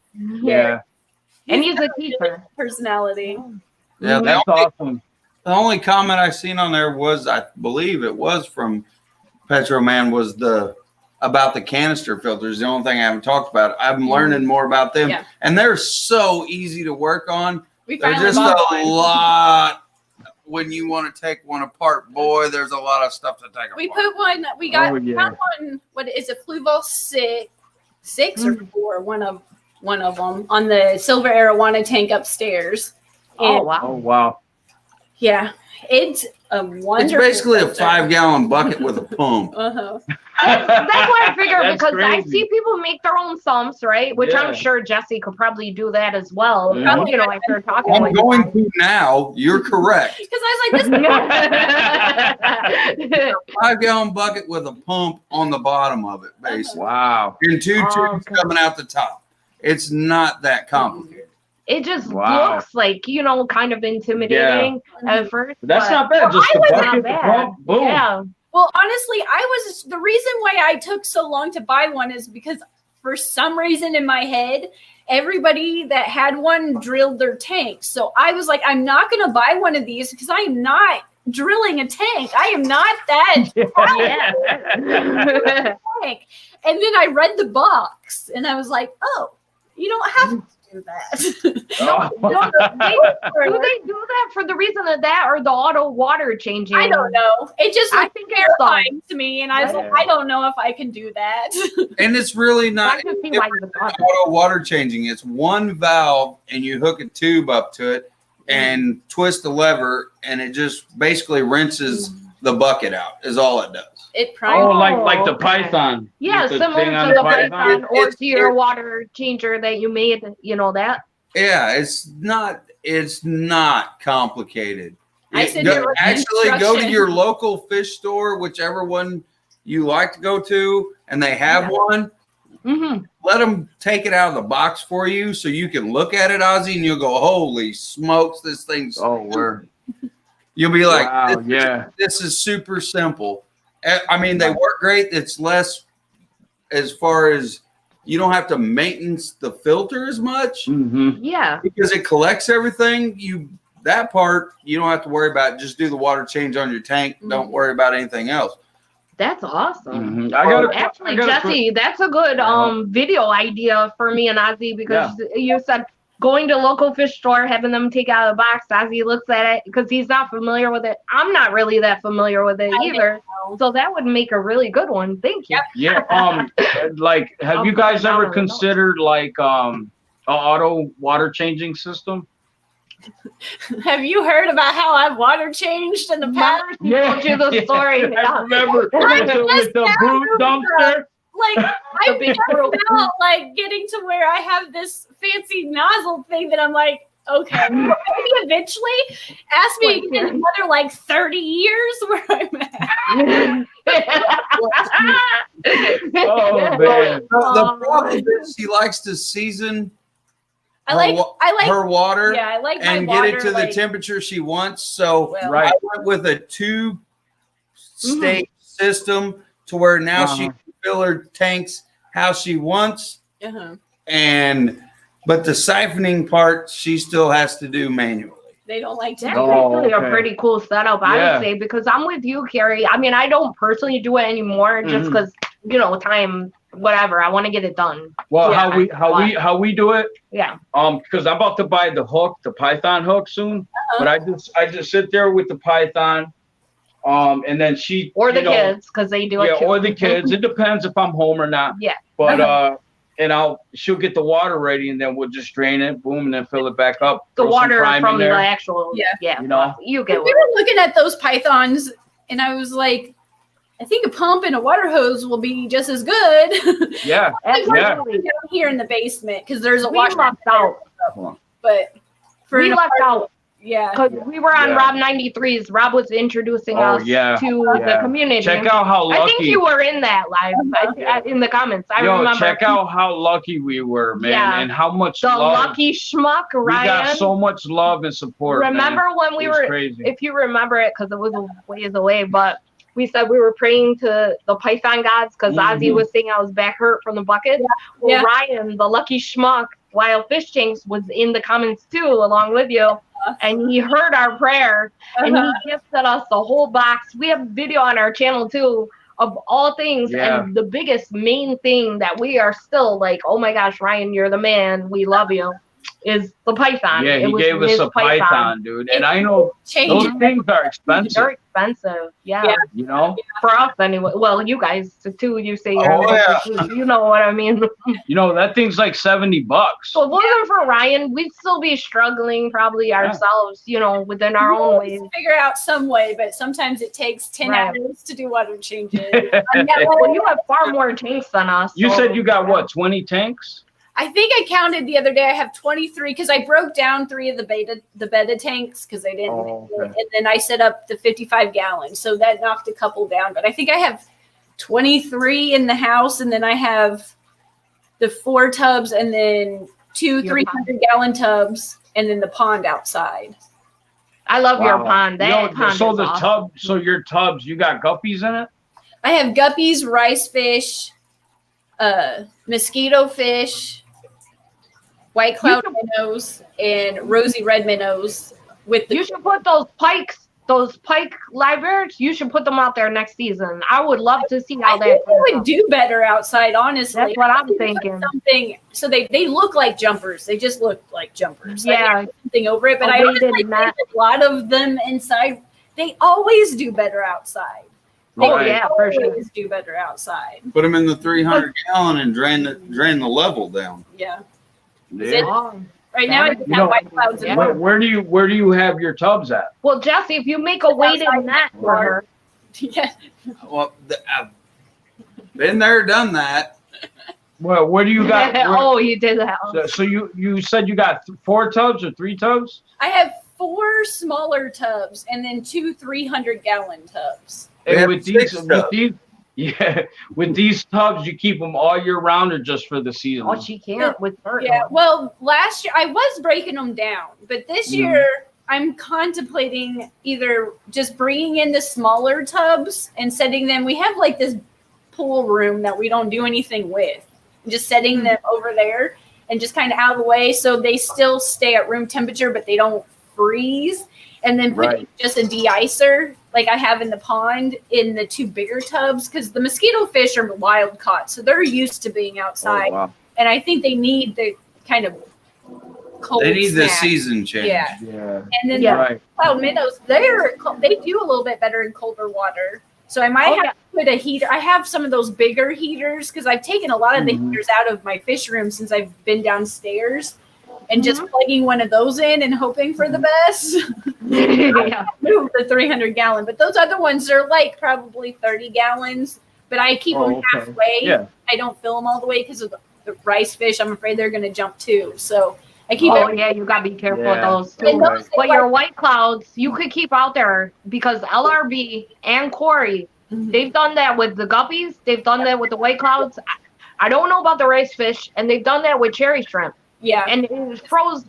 And he's a teacher. Personality. Yeah, that's awesome. The only comment I seen on there was, I believe it was from Petro Man, was about the canister filters. The only thing I haven't talked about. I'm learning more about them, and they're so easy to work on. They're just a lot. When you want to take one apart, boy, there's a lot of stuff to take apart. We put one. We got one. What is it? Fluval 6 or 4? One of them on the Silver Arowana tank upstairs. And, oh wow! Yeah, it's a wonderful. It's basically a 5-gallon bucket with a pump. That's what I figured, because I see people make their own sumps, right? Which I'm sure Jesse could probably do that as well. After talking. I'm going to now. You're correct. Because I was like, this 5-gallon bucket with a pump on the bottom of it, basically. Wow. And 2 tubes coming out the top. It's not that complicated. It just looks like, kind of intimidating at first. That's not bad. Just the bucket, the pump, boom. Yeah. Well, honestly, the reason why I took so long to buy one is because for some reason in my head, everybody that had one drilled their tank. So I was like, I'm not going to buy one of these because I am not drilling a tank. I am not that. Tank. And then I read the box and I was like, oh, you don't have to do that. Do they do that for the reason of that or the auto water changing? I don't know. It just looked terrifying to me, and I was like, I don't know if I can do that. And it's really not auto water changing. It's one valve, and you hook a tube up to it and twist the lever, and it just basically rinses the bucket out. Is all it does. It probably like the Python. Yeah, similar to the Python or to your water changer that you made, that. Yeah, it's not complicated. Actually, go to your local fish store, whichever one you like to go to, and they have one. Let them take it out of the box for you so you can look at it, Ozzie, and you'll go, holy smokes, this thing's you'll be like, wow, this is super simple. I mean, they work great. It's less as far as you don't have to maintenance the filter as much. Yeah. Because it collects everything. That part you don't have to worry about. Just do the water change on your tank. Don't worry about anything else. That's awesome. Jesse, that's a good video idea for me and Ozzie, because you said going to local fish store, having them take out of the box. Ozzie looks at it because he's not familiar with it. I'm not really that familiar with it either. So that would make a really good one. Thank you. Yeah. Like, have you guys ever considered like an auto water changing system? Have you heard about how I've water changed in the past? Told you the story. I remember with the brute dumpster. Like, I just felt like getting to where I have this fancy nozzle thing that I'm like, okay, maybe eventually. Ask me in another like 30 years where I'm at. Oh man! The problem is she likes to season. I like her water. Yeah, I like and my water, get it to the temperature she wants. So I went with a 2-stage system to where now she can fill her tanks how she wants. But the siphoning part she still has to do manually. They don't like to. That's actually a pretty cool setup, I would say, because I'm with you, Carrie. I mean, I don't personally do it anymore just because time. Whatever, I want to get it done. Well, how we do it? Yeah. Because I'm about to buy the Python hook soon. But I just sit there with the Python, and then she kids, because they do it. Yeah, or the kids. It depends if I'm home or not. Yeah. But she'll get the water ready, and then we'll just drain it, boom, and then fill it back up. The water from the actual. Yeah. You get. We were looking at those Pythons, and I was like, I think a pump and a water hose will be just as good. Yeah. Down here in the basement because there's a wash left out. But we left out Yeah. Because we were on Rob 93's. Rob was introducing us to the community. Check out how lucky. I think you were in that live in the comments. I remember. Check out how lucky we were, man, and how much love. The lucky schmuck, Ryan. We got so much love and support. Remember when we were, crazy. If you remember it, because it was a ways away, but we said we were praying to the Python gods because Ozzie was saying I was back hurt from the bucket. Well, Ryan, the lucky schmuck, Wild Fish Tanks, was in the comments too, along with you. And he heard our prayer and he gifted us the whole box. We have video on our channel too of all things. And the biggest main thing that we are still like, oh my gosh, Ryan, you're the man. We love you. Is the Python. Yeah, he gave us a Python, dude. And I know those things are expensive. They're expensive. Yeah. You know? For us anyway. Well, you guys too, you say you know what I mean. You know, that thing's like $70. So if it wasn't for Ryan, we'd still be struggling probably ourselves, you know, within our own ways. Figure out some way, but sometimes it takes 10 hours to do water changes. Well, you have far more tanks than us. You said you got what, 20 tanks? I think I counted the other day. I have 23 because I broke down 3 of the beta tanks because I didn't. And then I set up the 55 gallons, so that knocked a couple down. But I think I have 23 in the house, and then I have the 4 tubs, and then 2 300-gallon tubs, and then the pond outside. I love your pond. That pond so is the awesome. tub, so your tubs, you got guppies in it? I have guppies, rice fish, mosquito fish, white cloud minnows, and rosy red minnows. You should put those pike livebearers. You should put them out there next season. I would love to see how they would do better outside. Honestly, that's what I'm thinking. Something so they look like jumpers. They just look like jumpers. Yeah, something over it. But I think a lot of them inside. They always do better outside. For sure. Do better outside. Put them in the 300-gallon and drain the level down. Yeah. Right now, it's got white clouds. Where do you have your tubs at? Well, Jesse, if you make a weighted net for her. Yeah. Well, I've been there, done that. Well, where do you got? You did that. So you said you got 4 tubs or 3 tubs? I have 4 smaller tubs and then 2 300-gallon tubs. And with these tubs, you keep them all year round or just for the season? Oh, she can't with her. Yeah, well, last year I was breaking them down, but this year I'm contemplating either just bringing in the smaller tubs and setting them. We have like this pool room that we don't do anything with, just setting them over there and just kind of out of the way so they still stay at room temperature, but they don't freeze. And then putting just a de-icer like I have in the pond in the 2 bigger tubs because the mosquito fish are wild caught. So they're used to being outside. Oh, wow. And I think they need the kind of cold They need snap. the season change. Yeah. And then the cloud minnows, they do a little bit better in colder water. So I might have to put a heater. I have some of those bigger heaters because I've taken a lot of the heaters out of my fish room since I've been downstairs. And just plugging one of those in and hoping for the best. Move the 300-gallon, but those other ones are like probably 30 gallons. But I keep them halfway. Yeah. I don't fill them all the way because of the rice fish. I'm afraid they're going to jump too. So I keep. You got to be careful with those too. But your white clouds, you could keep out there because LRB and Corey, they've done that with the guppies. They've done that with the white clouds. I don't know about the rice fish, and they've done that with cherry shrimp. Yeah, and it froze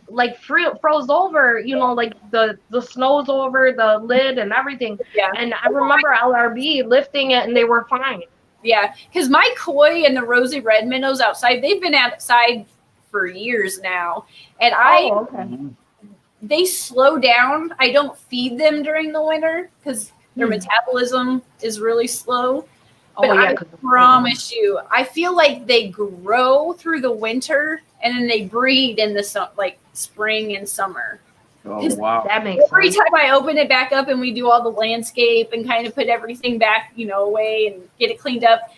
over, you know, like the snow's over the lid and everything. Yeah, and I remember LRB lifting it and they were fine. Yeah, because my koi and the rosy red minnows outside, they've been outside for years now, and they slow down. I don't feed them during the winter because their metabolism is really slow. But I promise you, I feel like they grow through the winter and then they breed in the spring and summer. Oh, wow. That makes Every time I open it back up and we do all the landscape and kind of put everything back, away and get it cleaned up,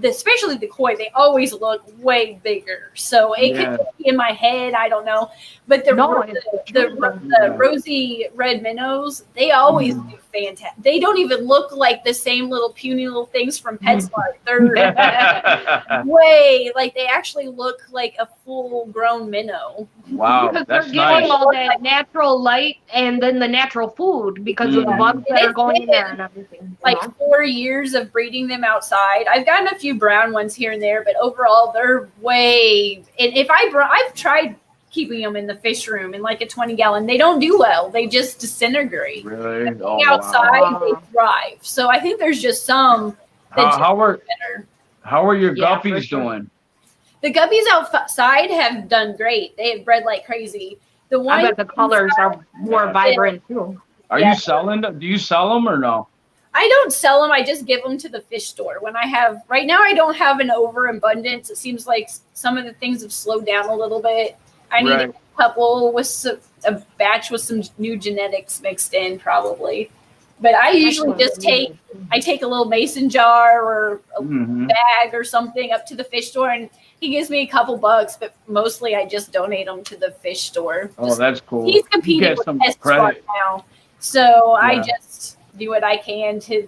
especially the koi, they always look way bigger. So it could be in my head, I don't know. But the rosy red minnows, they always do fantastic. They don't even look like the same little puny little things from PetSmart. They're way like they actually look like a full grown minnow. Wow, because that's they're getting nice. all that natural light and then the natural food because of the bugs that are going in there and everything. Like 4 years of breeding them outside. I've gotten a few brown ones here and there, but overall they're way. And if I've tried keeping them in the fish room in like a 20-gallon, they don't do well. They just disintegrate. Really? Outside they thrive. So I think there's just some. How are your Yeah, guppies doing? The guppies outside have done great. They have bred like crazy. The one I bet the colors are more vibrant too. Are you selling them? Do you sell them or no? I don't sell them. I just give them to the fish store. When I have right now, I don't have an overabundance. It seems like some of the things have slowed down a little bit. I need a couple with a batch with some new genetics mixed in, probably. But I usually just take a little mason jar or a bag or something up to the fish store, and he gives me a couple bucks. But mostly, I just donate them to the fish store. That's cool. He's competing with PetSmart now, so I just do what I can to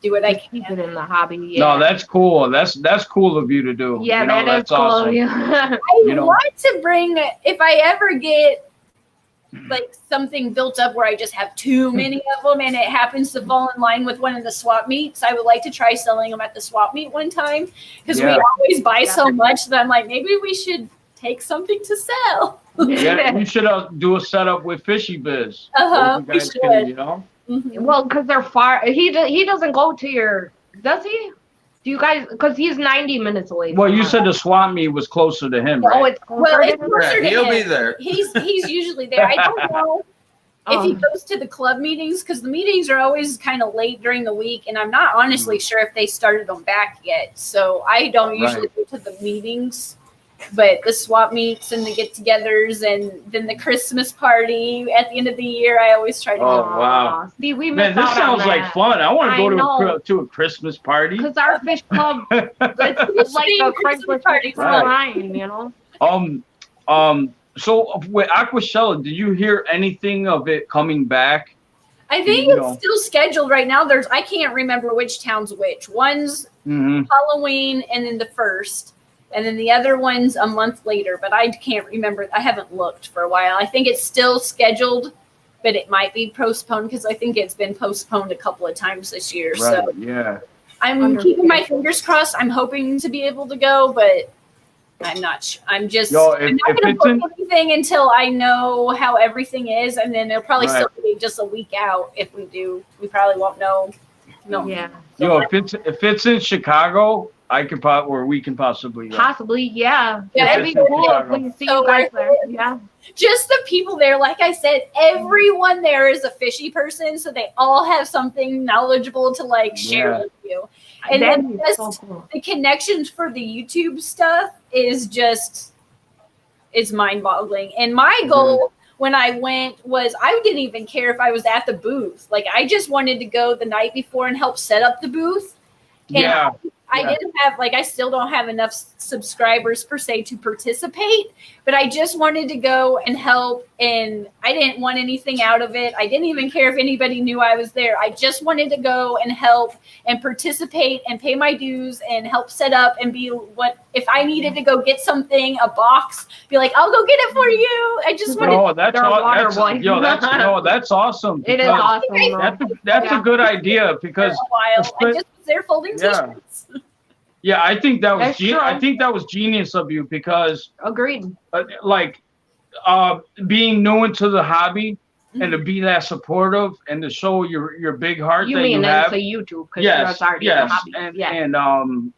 do what I can. Keep it in the hobby. Yeah. No, that's cool. That's cool of you to do. Yeah, that's cool. awesome. Yeah. I want to bring, if I ever get like something built up where I just have too many of them and it happens to fall in line with one of the swap meets, I would like to try selling them at the swap meet one time, because we always buy so much that I'm like, maybe we should take something to sell. Yeah, we should do a setup with Fishy Biz. We should. Well, because they're far. He doesn't go to your. Does he? Do you guys? Because he's 90 minutes away. Well, you said the swap meet was closer to him, right? Oh, it's closer to him? He'll be there. He's usually there. I don't know if he goes to the club meetings, because the meetings are always kind of late during the week, and I'm not honestly sure if they started them back yet. So I don't usually go to the meetings. But the swap meets and the get-togethers and then the Christmas party at the end of the year, I always try to go. Oh, wow. See, we Man, this sounds like fun. I want to go to a Christmas party. Because our fish club, it's like a Christmas party line, you know? So with Aquashella, did you hear anything of it coming back? I think it's still scheduled right now. I can't remember which town's which. One's Halloween and then the 1st. And then the other one's a month later, but I can't remember. I haven't looked for a while. I think it's still scheduled, but it might be postponed because I think it's been postponed a couple of times this year. Right, so yeah. I'm keeping my fingers crossed. I'm hoping to be able to go, but I'm not sure. I'm not going to book anything until I know how everything is, and then it'll probably still be just a week out if we do. We probably won't know. No. Yeah. If it's in Chicago, we can possibly go. Possibly, yeah. Yeah, that'd be cool if we see you guys there. Yeah. Just the people there, like I said, everyone there is a fishy person, so they all have something knowledgeable to share with you. And then the connections for the YouTube stuff is mind-boggling. And my goal when I went was I didn't even care if I was at the booth. Like, I just wanted to go the night before and help set up the booth. And I didn't have, I still don't have enough subscribers per se to participate, but I just wanted to go and help, and I didn't want anything out of it. I didn't even care if anybody knew I was there. I just wanted to go and help and participate and pay my dues and help set up and be if I needed to go get something, a box, be like, I'll go get it for you. I just wanted that's awesome. It is awesome. That's a good idea because I just was there folding t-shirts. Yeah, I think that was I think that was genius of you because agreed. Being new into the hobby and to be that supportive and to show your big heart that you have. Into YouTube because you're already in the hobby. And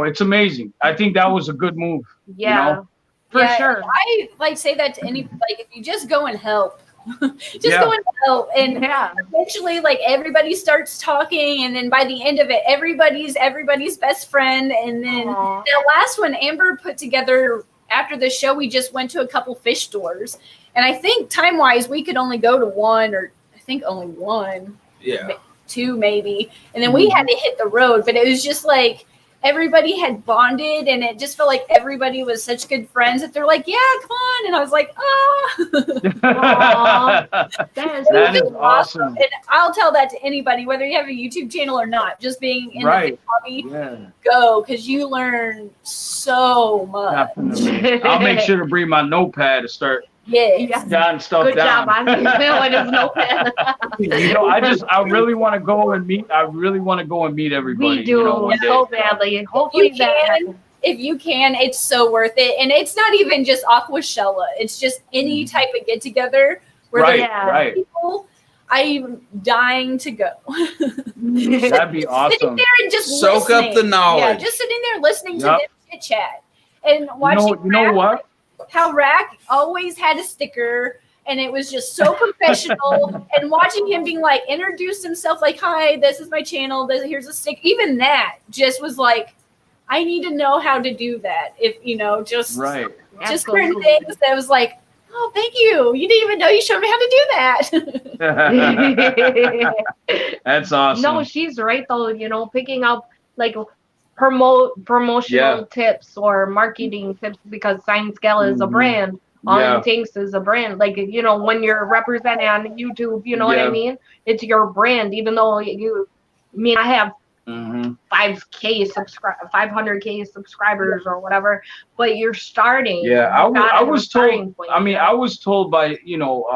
it's amazing. I think that was a good move. Yeah, for sure. I say that to any if you just go and help. Go and help, and eventually everybody starts talking, and then by the end of it everybody's best friend. And then the last one Amber put together after the show, we just went to a couple fish stores, and I think time wise we could only go to one, or I think only one. 2 maybe, and then we had to hit the road. But it was just like everybody had bonded, and it just felt like everybody was such good friends that they're like, yeah, come on. And I was like, that is awesome. And I'll tell that to anybody, whether you have a YouTube channel or not, just being in the hobby, go, because you learn so much. Definitely. I'll make sure to bring my notepad to start jotting stuff Good down. job on filling his notepad. You know, I really want to go and meet everybody. We do so badly. Hopefully if you can, it's so worth it. And it's not even just Aquashella. It's just any type of get together where there's people. I'm dying to go. That'd be awesome. Sitting there and just soak listening. up the knowledge. Yeah, just sitting there listening to them chit chat and watching. You know what? How Rack always had a sticker, and it was just so professional. And watching him being like, introduce himself, like, "Hi, this is my channel. Here's a stick." Even that just was like, I need to know how to do that. If just certain things that was like, oh, thank you. You didn't even know you showed me how to do that. That's awesome. No, she's right though. Picking up like promotional tips or marketing tips, because Science Gala is a brand. All It Takes is a brand. Like, when you're representing on YouTube, you know what I mean? It's your brand, even though I have 500K subscribers or whatever, but you're starting. Yeah, I was told. I was told by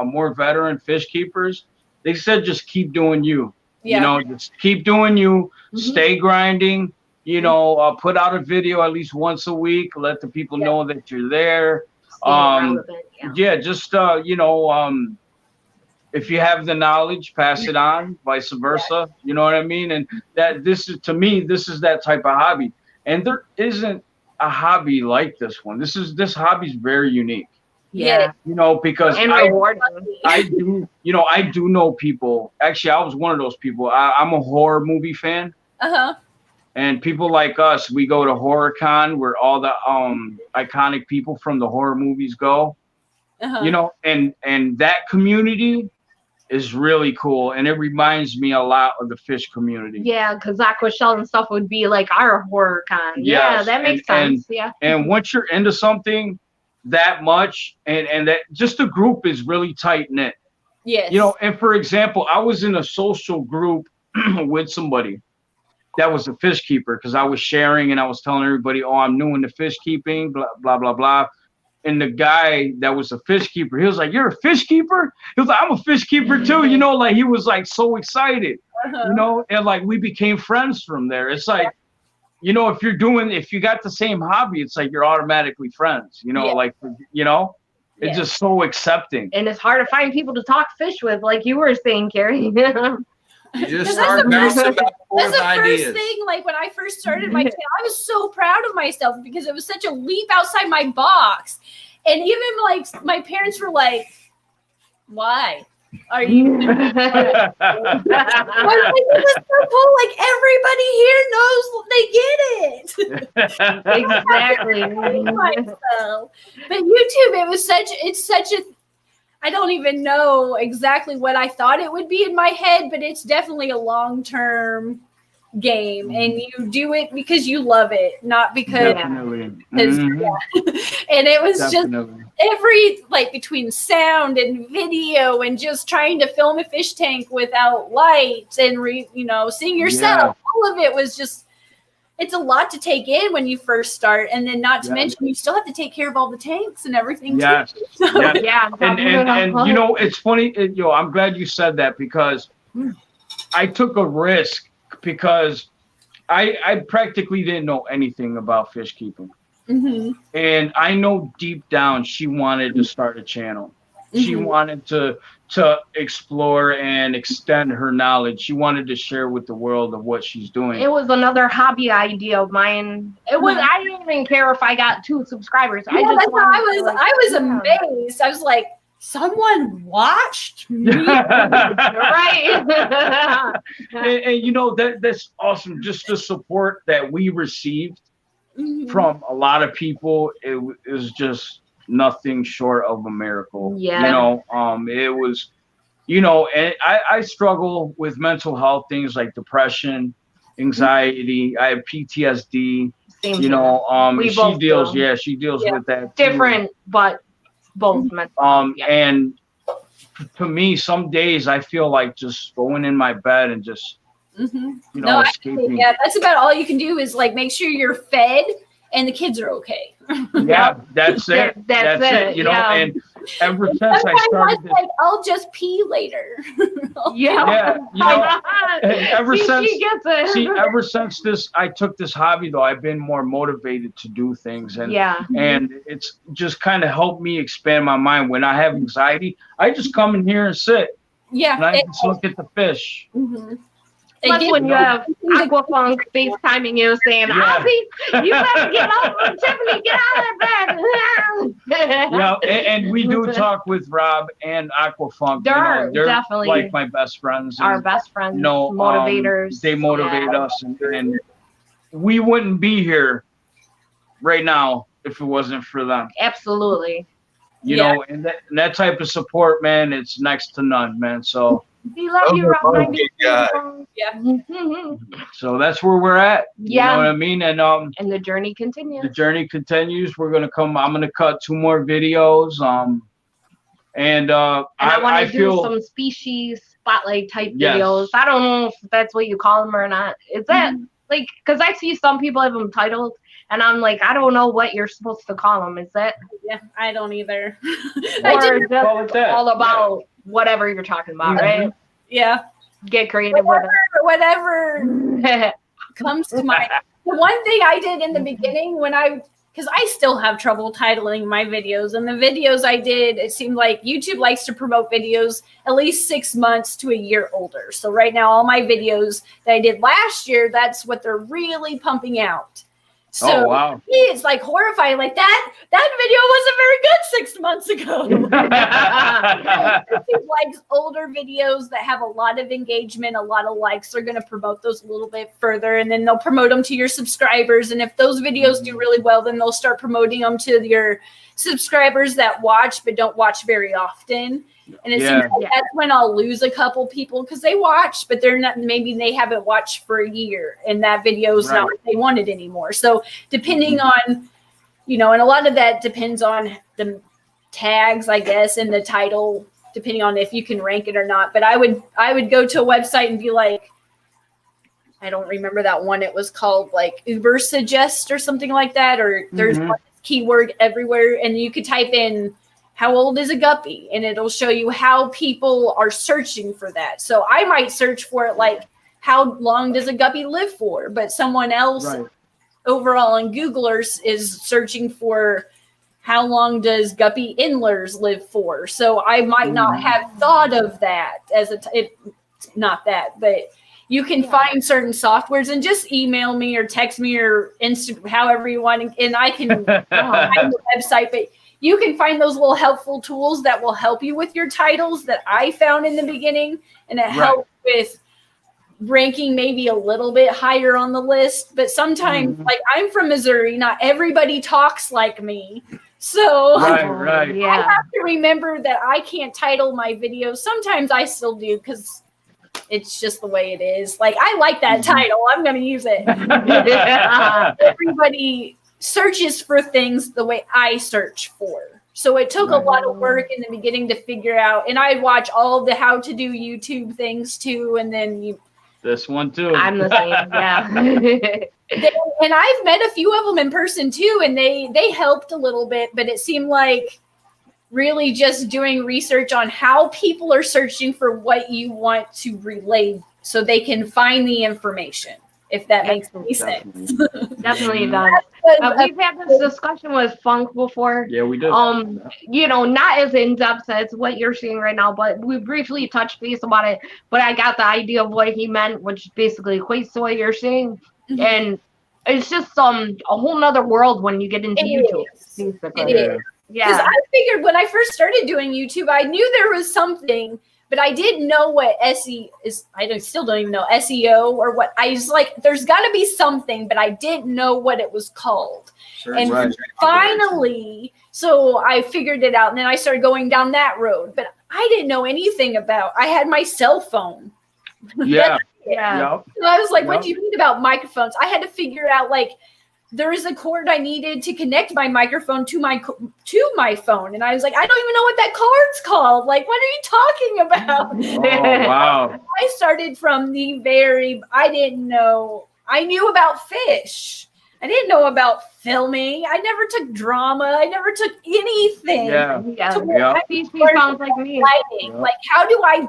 more veteran fish keepers. They said just keep doing you. Yeah. Just keep doing you. Stay grinding. Put out a video at least once a week. Let the people know that you're there. Just if you have the knowledge, pass it on, vice versa. You know what I mean? And this is that type of hobby. And there isn't a hobby like this one. This hobby is very unique. Yeah. Because I do know people. Actually, I was one of those people. I'm a horror movie fan. And people like us, we go to HorrorCon, where all the iconic people from the horror movies go. And that community is really cool, and it reminds me a lot of the fish community. Yeah, because Aquashell and stuff would be like our HorrorCon. Yeah, that makes sense. And once you're into something that much, and that just the group is really tight knit. Yes. And for example, I was in a social group with somebody that was a fish keeper, because I was sharing and I was telling everybody, oh, I'm new into fish keeping, blah, blah, blah, blah. And the guy that was a fish keeper, he was like, you're a fish keeper? He was like, I'm a fish keeper too. Like he was like so excited, and like we became friends from there. It's like, if you got the same hobby, it's like you're automatically friends, it's just so accepting. And it's hard to find people to talk fish with, like you were saying, Carrie. You just start bouncing back That's the ideas. first thing, like when I first started my channel, I was so proud of myself because it was such a leap outside my box. And even like my parents were like, why are you this is so cool, like everybody here knows they get it. Exactly. But YouTube, it's such a I don't even know exactly what I thought it would be in my head, but it's definitely a long-term game, and you do it because you love it, not because. Definitely. And it was just every between sound and video and just trying to film a fish tank without lights and seeing yourself. All of it was just. It's a lot to take in when you first start, and then not to mention you still have to take care of all the tanks and everything. Yes. Too. So, And it's funny. I'm glad you said that, because I took a risk, because I practically didn't know anything about fish keeping, and I know deep down she wanted to start a channel. She wanted to explore and extend her knowledge. She wanted to share with the world of what she's doing. It was another hobby idea of mine. It was. I didn't even care if I got 2 subscribers. I was amazed. I was like, someone watched me. Right. And that's awesome. Just the support that we received from a lot of people. It was just nothing short of a miracle. Yeah. It was you know, and I struggle with mental health things like depression, anxiety. I have PTSD. Same You know, We she both deals, do. yeah, she deals with that. Different, but both mental. And to me, some days I feel like just going in my bed and just, you know, escaping. Yeah, that's about all you can do is like make sure you're fed and the kids are okay. Yeah, that's it. That's it. You know, and ever since I started this, like, I'll just pee later. Yeah, you know, and ever since she gets it. ever since this, I took this hobby though, I've been more motivated to do things, and and it's just kind of helped me expand my mind. When I have anxiety, I just come in here and sit. Yeah, and I just look at the fish. Plus, when you have Aquafunk FaceTiming you saying, Ozzie, you better get over, Tiffany, get out of bed. Yeah, and we do talk with Rob and Aquafunk. They're definitely like my best friends. Our best friends, you know, motivators. They motivate us, and we wouldn't be here right now if it wasn't for them. Absolutely. You know, and that type of support, man, it's next to none, man. So we love you, Rob. So that's where we're at. You know what I mean? And the journey continues. The journey continues. We're gonna come. I'm gonna cut 2 more videos. And I want to do some species spotlight type videos. I don't know if that's what you call them or not. Is that like, because I see some people have them titled, and I'm like, I don't know what you're supposed to call them. Is that? Yeah, I don't either. Or just all about whatever you're talking about, right? Yeah. Get creative with it. Whatever comes to mind. The one thing I did in the beginning because I still have trouble titling my videos, and the videos I did, it seemed like YouTube likes to promote videos at least 6 months to a year older. So right now, all my videos that I did last year, that's what they're really pumping out. So it's like horrifying. Like that video wasn't very good 6 months ago. Like older videos that have a lot of engagement, a lot of likes, they're going to promote those a little bit further, and then they'll promote them to your subscribers. And if those videos do really well, then they'll start promoting them to your subscribers that watch but don't watch very often. And it seems like that's when I'll lose a couple people because they watch, but they're not. Maybe they haven't watched for a year, and that video is not what they wanted anymore. So depending on, you know, and a lot of that depends on the tags, I guess, and the title, depending on if you can rank it or not. But I would go to a website and be like, I don't remember that one. It was called like Uber Suggest or something like that, or there's one keyword everywhere, and you could type in, how old is a guppy? And it'll show you how people are searching for that. So I might search for it like, how long does a guppy live for? But someone else overall on Googlers is searching for how long does guppy inlers live for? So I might not have thought of that as not that, but you can find certain softwares and just email me or text me or Instagram, however you want. And I can find the website, but you can find those little helpful tools that will help you with your titles that I found in the beginning. And it helps with ranking maybe a little bit higher on the list. But sometimes, like, I'm from Missouri, not everybody talks like me. So I have to remember that I can't title my videos. Sometimes I still do because it's just the way it is. Like, I like that title. I'm going to use it. Everybody searches for things the way I search for. So it took a lot of work in the beginning to figure out, and I watch all the how to do YouTube things too, and then this one too. I'm the same, and I've met a few of them in person too, and they helped a little bit, but it seemed like really just doing research on how people are searching for what you want to relay so they can find the information. If that makes any sense. Definitely does. We've had this discussion with Funk before. Yeah, we did. You know, not as in-depth as what you're seeing right now, but we briefly touched base about it. But I got the idea of what he meant, which basically equates to what you're saying. And it's just a whole nother world when you get into YouTube. It is. Yeah. Because I figured when I first started doing YouTube, I knew there was something, but I didn't know what SE is. Still don't even know SEO or what. I was like, there's got to be something, but I didn't know what it was called. And finally, so I figured it out, and then I started going down that road. But I didn't know anything about. I had my cell phone. Yeah. Yeah. So I was like, what Yep. do you mean about microphones? I had to figure out like there is a cord I needed to connect my microphone to my phone, and I was like, I don't even know what that cord's called. Like, what are you talking about? Oh, wow. I started from I didn't know. I knew about fish. I didn't know about filming. I never took drama. I never took anything. Yeah. Yeah. So Yeah. She sounds like me. lighting. Yeah. Like, how do I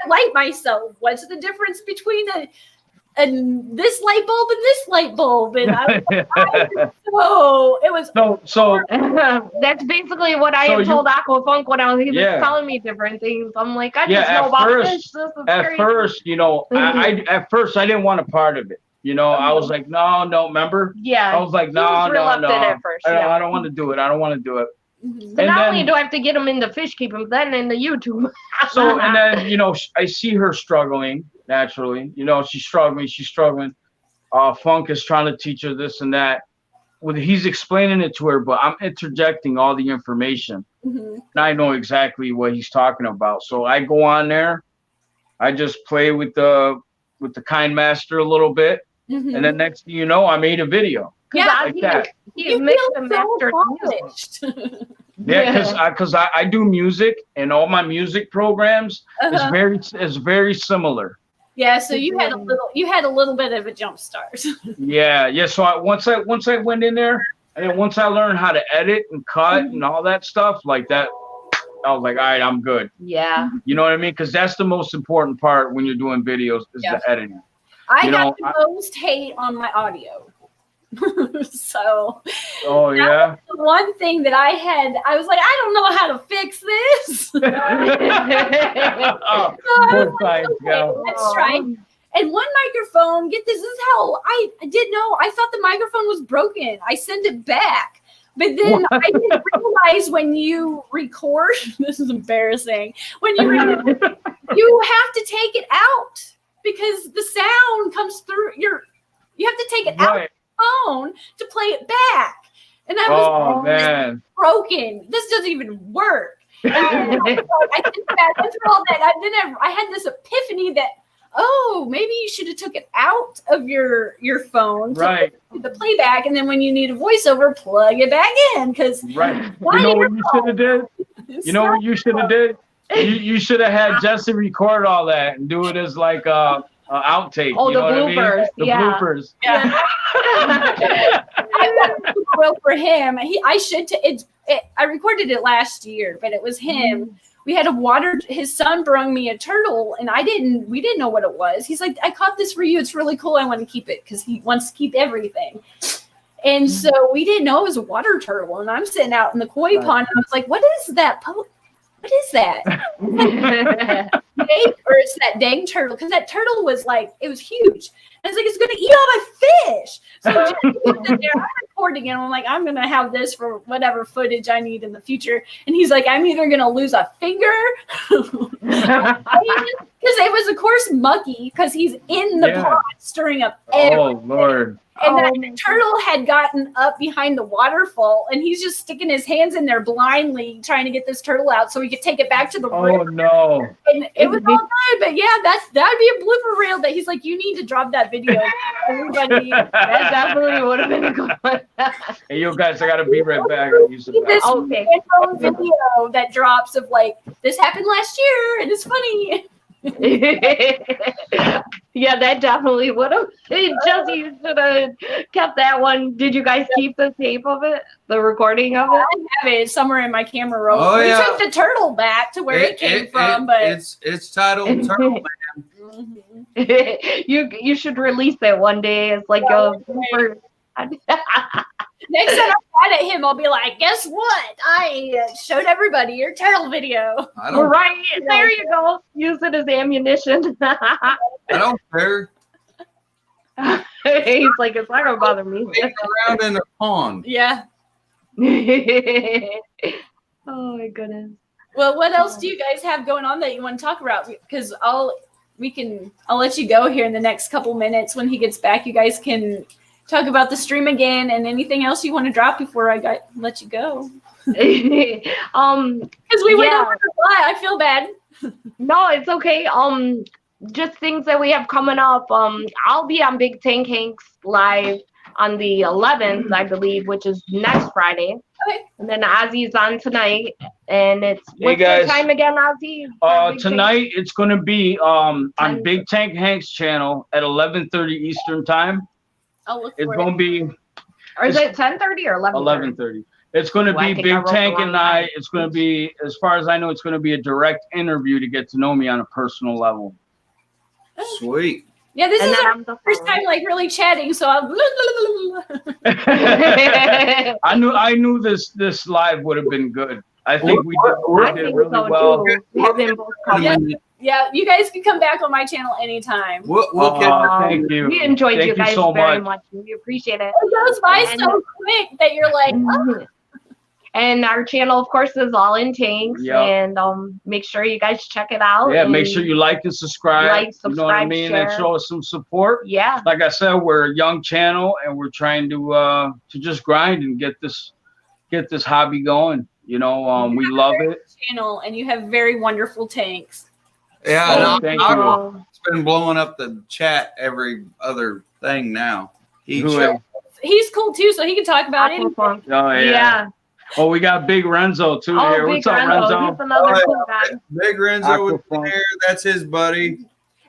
light myself? What's the difference between this light bulb and this light bulb? And it was So That's basically what I So had told Aquafunk when he was Yeah. telling me different things. I'm like, I Yeah, just know at about first- fish. This is at crazy. first, you know, at first I didn't want a part of it. You know, I was like, no, remember? Yeah. I was like, He no, was no, reluctant no. at first, I don't want to do it. I don't want to do it. Mhm. So And not then- only do I have to get him into fish keeping, then into YouTube. So, and then, you know, I see her struggling naturally. You know, she's struggling. Funk is trying to teach her this and that. Well, he's explaining it to her, but I'm interjecting all the information. Mhm. And I know exactly what he's talking about. So I go on there. I just play with the Kind Master a little bit. Mhm. And then next thing you know, I made a video. Yeah, like that. He you mixed feel and so mastered music. accomplished. Yeah, because I do music, and all my music programs Uh-huh. is very similar. Yeah, so you had a little bit of a jump start. Yeah. So once I went in there, and then once I learned how to edit and cut and all that stuff like that, I was like, all right, I'm good. Yeah. You know what I mean? Because that's the most important part when you're doing videos is Yeah. the editing. I You got know, the most hate on my audio. So Oh yeah. the one thing that I was like, I don't know how to fix this. Oh, poor science, yeah. Let's try. And one microphone, get this is how I didn't know. I thought the microphone was broken. I sent it back. But then I didn't realize when you record, this is embarrassing. When you record, you have to take it out because the sound comes through you have to take it out of Right. the phone to play it back. And I was Oh man. broken. This doesn't even work. And then I went through all that. I had this epiphany that, oh, maybe you should have took it out of your phone to Right. do the playback, and then when you need a voiceover, plug it back in. Because Right. You know what you should have did? You know what you should have did? You should have had Jesse record all that and do it as like a outtake. Oh, you know the what I mean? bloopers, The yeah. bloopers. Yeah. I got super well for him. I recorded it last year, but it was him. We had his son brought me a turtle, and we didn't know what it was. He's like, I caught this for you. It's really cool. I want to keep it because he wants to keep everything. And so we didn't know it was a water turtle. And I'm sitting out in the koi pond. And I was like, what is that? What is that? Or it's that dang turtle. Because that turtle was like, it was huge. I was like, it's going to eat all my fish. So Jesse was in there, I'm recording it. I'm like, I'm going to have this for whatever footage I need in the future. And he's like, I'm either going to lose a finger. Because it was, of course, mucky because he's in the pot stirring up everything. Oh Lord. And that turtle had gotten up behind the waterfall, and he's just sticking his hands in there blindly trying to get this turtle out so he could take it back to the river. Oh no. And it was all good, but yeah, that'd be a blooper reel that he's like, you need to drop that video. Everybody, That definitely would have been a good one. Hey, you guys, I gotta be right back. this random video that drops of like, this happened last year and it's funny. Yeah, that definitely would have. Jesse, you should have kept that one. Did you guys keep the tape of it? The recording of it? I have it somewhere in my camera roll. Oh, We yeah. took the turtle back to where it came from, but it's titled Turtle Man. You should release it one day. It's like a blooper. next time I at him, I'll be like, guess what? I showed everybody your turtle video. I don't, Right there, you go. Use it as ammunition. I don't care. He's like, it's not gonna bother me. Wading around in a pond. Yeah. Oh my goodness. Well, what else do you guys have going on that you want to talk about? Because I'll let you go here in the next couple minutes when he gets back. You guys can talk about the stream again and anything else you want to drop before I let you go. Because we went over a lot. I feel bad. No, it's okay. Just things that we have coming up. I'll be on Big Tank Hanks live on the 11th, I believe, which is next Friday. Okay. And then Ozzie's on tonight, and it's Hey guys, the time again, Ozzie? Tonight it's going to be on Big Tank Hank's channel at 11:30 Eastern time. I'll look It's for going to be. Or is it 10:30 or 11:30? 11:30. It's going to be Big Tank and I. It's going to be, as far as I know, it's going to be a direct interview to get to know me on a personal level. Sweet. Yeah, this is our first time like really chatting, so I'm. I knew this live would have been good. I think we did really well. Yeah, you guys can come back on my channel anytime. Thank you. We enjoyed you guys so very much. We appreciate it. It goes by so quick that you're like, oh. And our channel, of course, is All in Tanks. Yep. And make sure you guys check it out. Yeah, make sure you like and subscribe. You know what I mean? Share. And show us some support. Yeah. Like I said, we're a young channel and we're trying to just grind and get this hobby going. You know, we love it. Channel, and you have very wonderful tanks. Yeah, thank you. It's been blowing up the chat every other thing now. He's cool too, so he can talk about anything. Oh yeah. Oh, we got Big Renzo too here. What's up, Renzo? He's another cool guy. Big Renzo was there. That's his buddy.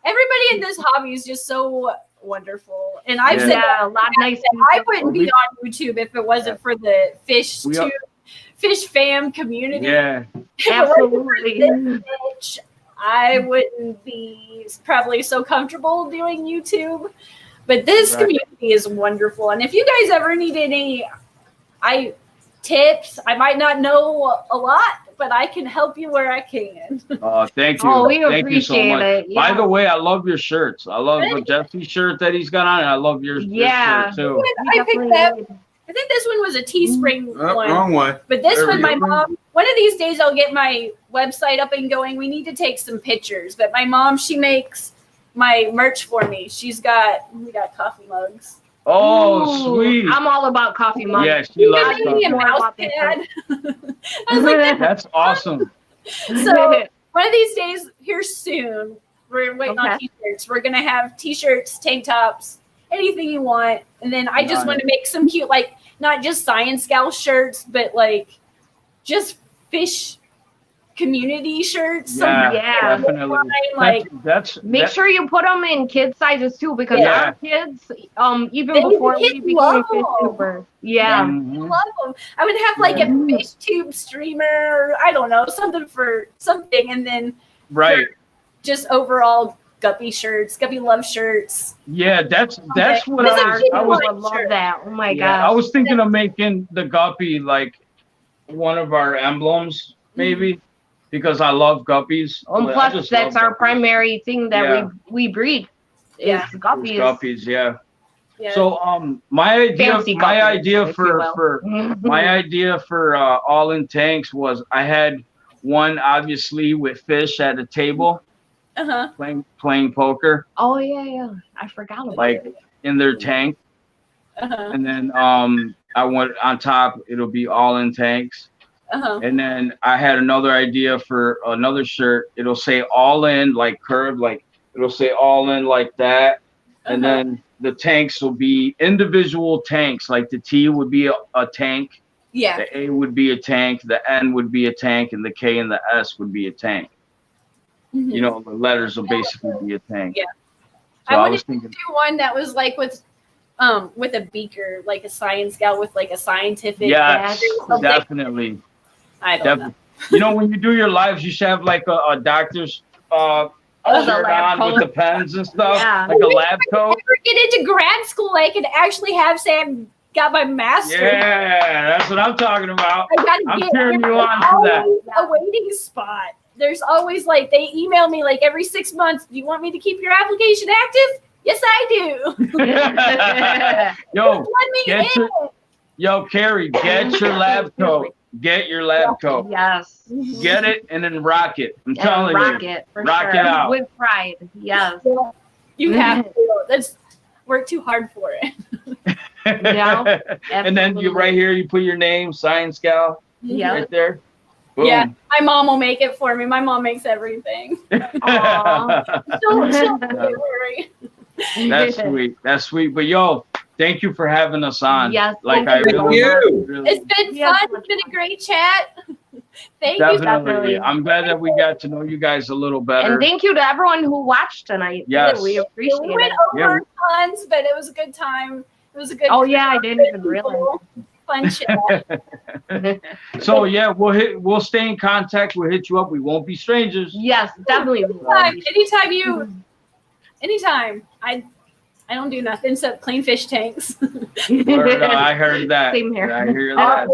Everybody in this hobby is just so wonderful, and I've said a lot of nice. I wouldn't be on YouTube if it wasn't for the Fish fam community. Yeah, absolutely. I wouldn't be probably so comfortable doing YouTube, but this community is wonderful. And if you guys ever need any tips, I might not know a lot, but I can help you where I can. Thank you. Oh, we thank you so much. it. Yeah. By the way, I love your shirts. I love the Jesse's shirt that he's got on, and I love your shirt too. I picked up. I think this one was a Teespring one. Wrong way. But this one, my mom, one of these days I'll get my website up and going. We need to take some pictures. But my mom, she makes my merch for me. We got coffee mugs. Oh, sweet. I'm all about coffee mugs. Yeah, she loves coffee. Me a mouse pad. I was like, that's awesome. So one of these days, here soon, we're waiting on t-shirts. We're going to have t-shirts, tank tops, anything you want. And then I just want to make some cute, like, not just Science Gal shirts, but like just fish community shirts. Yeah, definitely. Like, make sure you put them in kids sizes too, because our kids, even before we became fish tubers, love them. I would have like a fish tube streamer, I don't know, something for something, and then just overall guppy shirts, guppy love shirts. Yeah, that's what I would love that. Oh my god! I was thinking of making the guppy like one of our emblems, maybe, because I love guppies. Plus, that's our primary thing that we breed. Is guppies. Guppies, yeah. So my idea for All in Tanks was I had one obviously with fish at a table. Playing poker. Oh yeah, I forgot about it. In their tank, and then I want on top. It'll be All in Tanks, and then I had another idea for another shirt. It'll say All in, like curved, like it'll say All in like that, and then the tanks will be individual tanks. Like the T would be a tank, the A would be a tank, the N would be a tank, and the K and the S would be a tank. You know, the letters will basically be a tank. Yeah. So I was thinking to do one that was like with a beaker, like a Science Gal with like a scientific. Yeah, definitely. I don't know. You know, when you do your lives, you should have like a doctor's shirt on with the pens and stuff, like a lab coat. If I get into grad school, I could actually have Sam got my master's. Yeah, that's what I'm talking about. I'm cheering you on for that. A waiting spot. There's always like they email me like every 6 months. Do you want me to keep your application active? Yes, I do. Yo, Carrie, get your lab coat. Get your lab coat. Yes. Get it and then rock it. I'm telling you. Rock it out. With pride. Yes. You have to. That's work too hard for it. Yeah, And then you right here, you put your name, Science Gal, Yeah. right there. Boom. Yeah, my mom will make it for me. My mom makes everything. Aw. She'll don't worry. That's sweet. That's sweet. But yo, thank you for having us on. Yes, like thank I you so really, much. really It's been Yeah, fun. It's been a great chat. Thank you. definitely. I'm glad that we got to know you guys a little better. And thank you to everyone who watched tonight. Yes. We appreciate We went it. over tons, but it was a good time. It was a good. Oh yeah, I didn't even realize. Fun chat. So yeah, we'll stay in contact. We'll hit you up. We won't be strangers. Yes, definitely. Anytime. I don't do nothing except clean fish tanks. Word, I heard that. Same here. I hear that.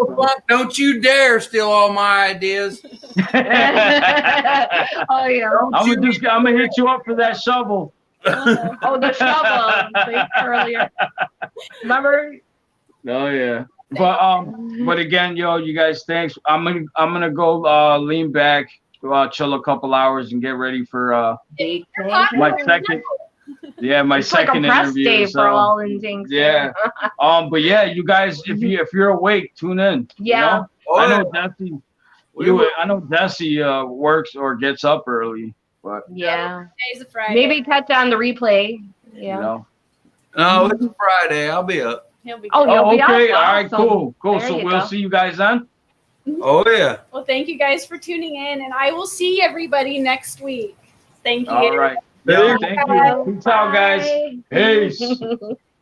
Don't you dare steal all my ideas. Oh yeah. I'm gonna hit you up for that shovel. Oh, the shovel earlier. Remember? Oh yeah. But again, yo, you guys, thanks. I'm gonna go lean back, chill a couple hours, and get ready for my second. Yeah, my it's second like a press interview. day So, for all in things. yeah. But yeah, you guys, if you're awake, tune in. Yeah. You know? I know Desi works or gets up early, but Yeah. Today's a Friday. Maybe catch on the replay. Yeah. you know. No, it's Friday. I'll be up. He'll be Oh, good. you'll be Okay. up? All right. Awesome. Cool. There So you we'll go. see you guys then. Oh yeah. Well, thank you guys for tuning in, and I will see everybody next week. Thank you. All right. Yeah. Thank you. Peace out, guys. Bye. Peace.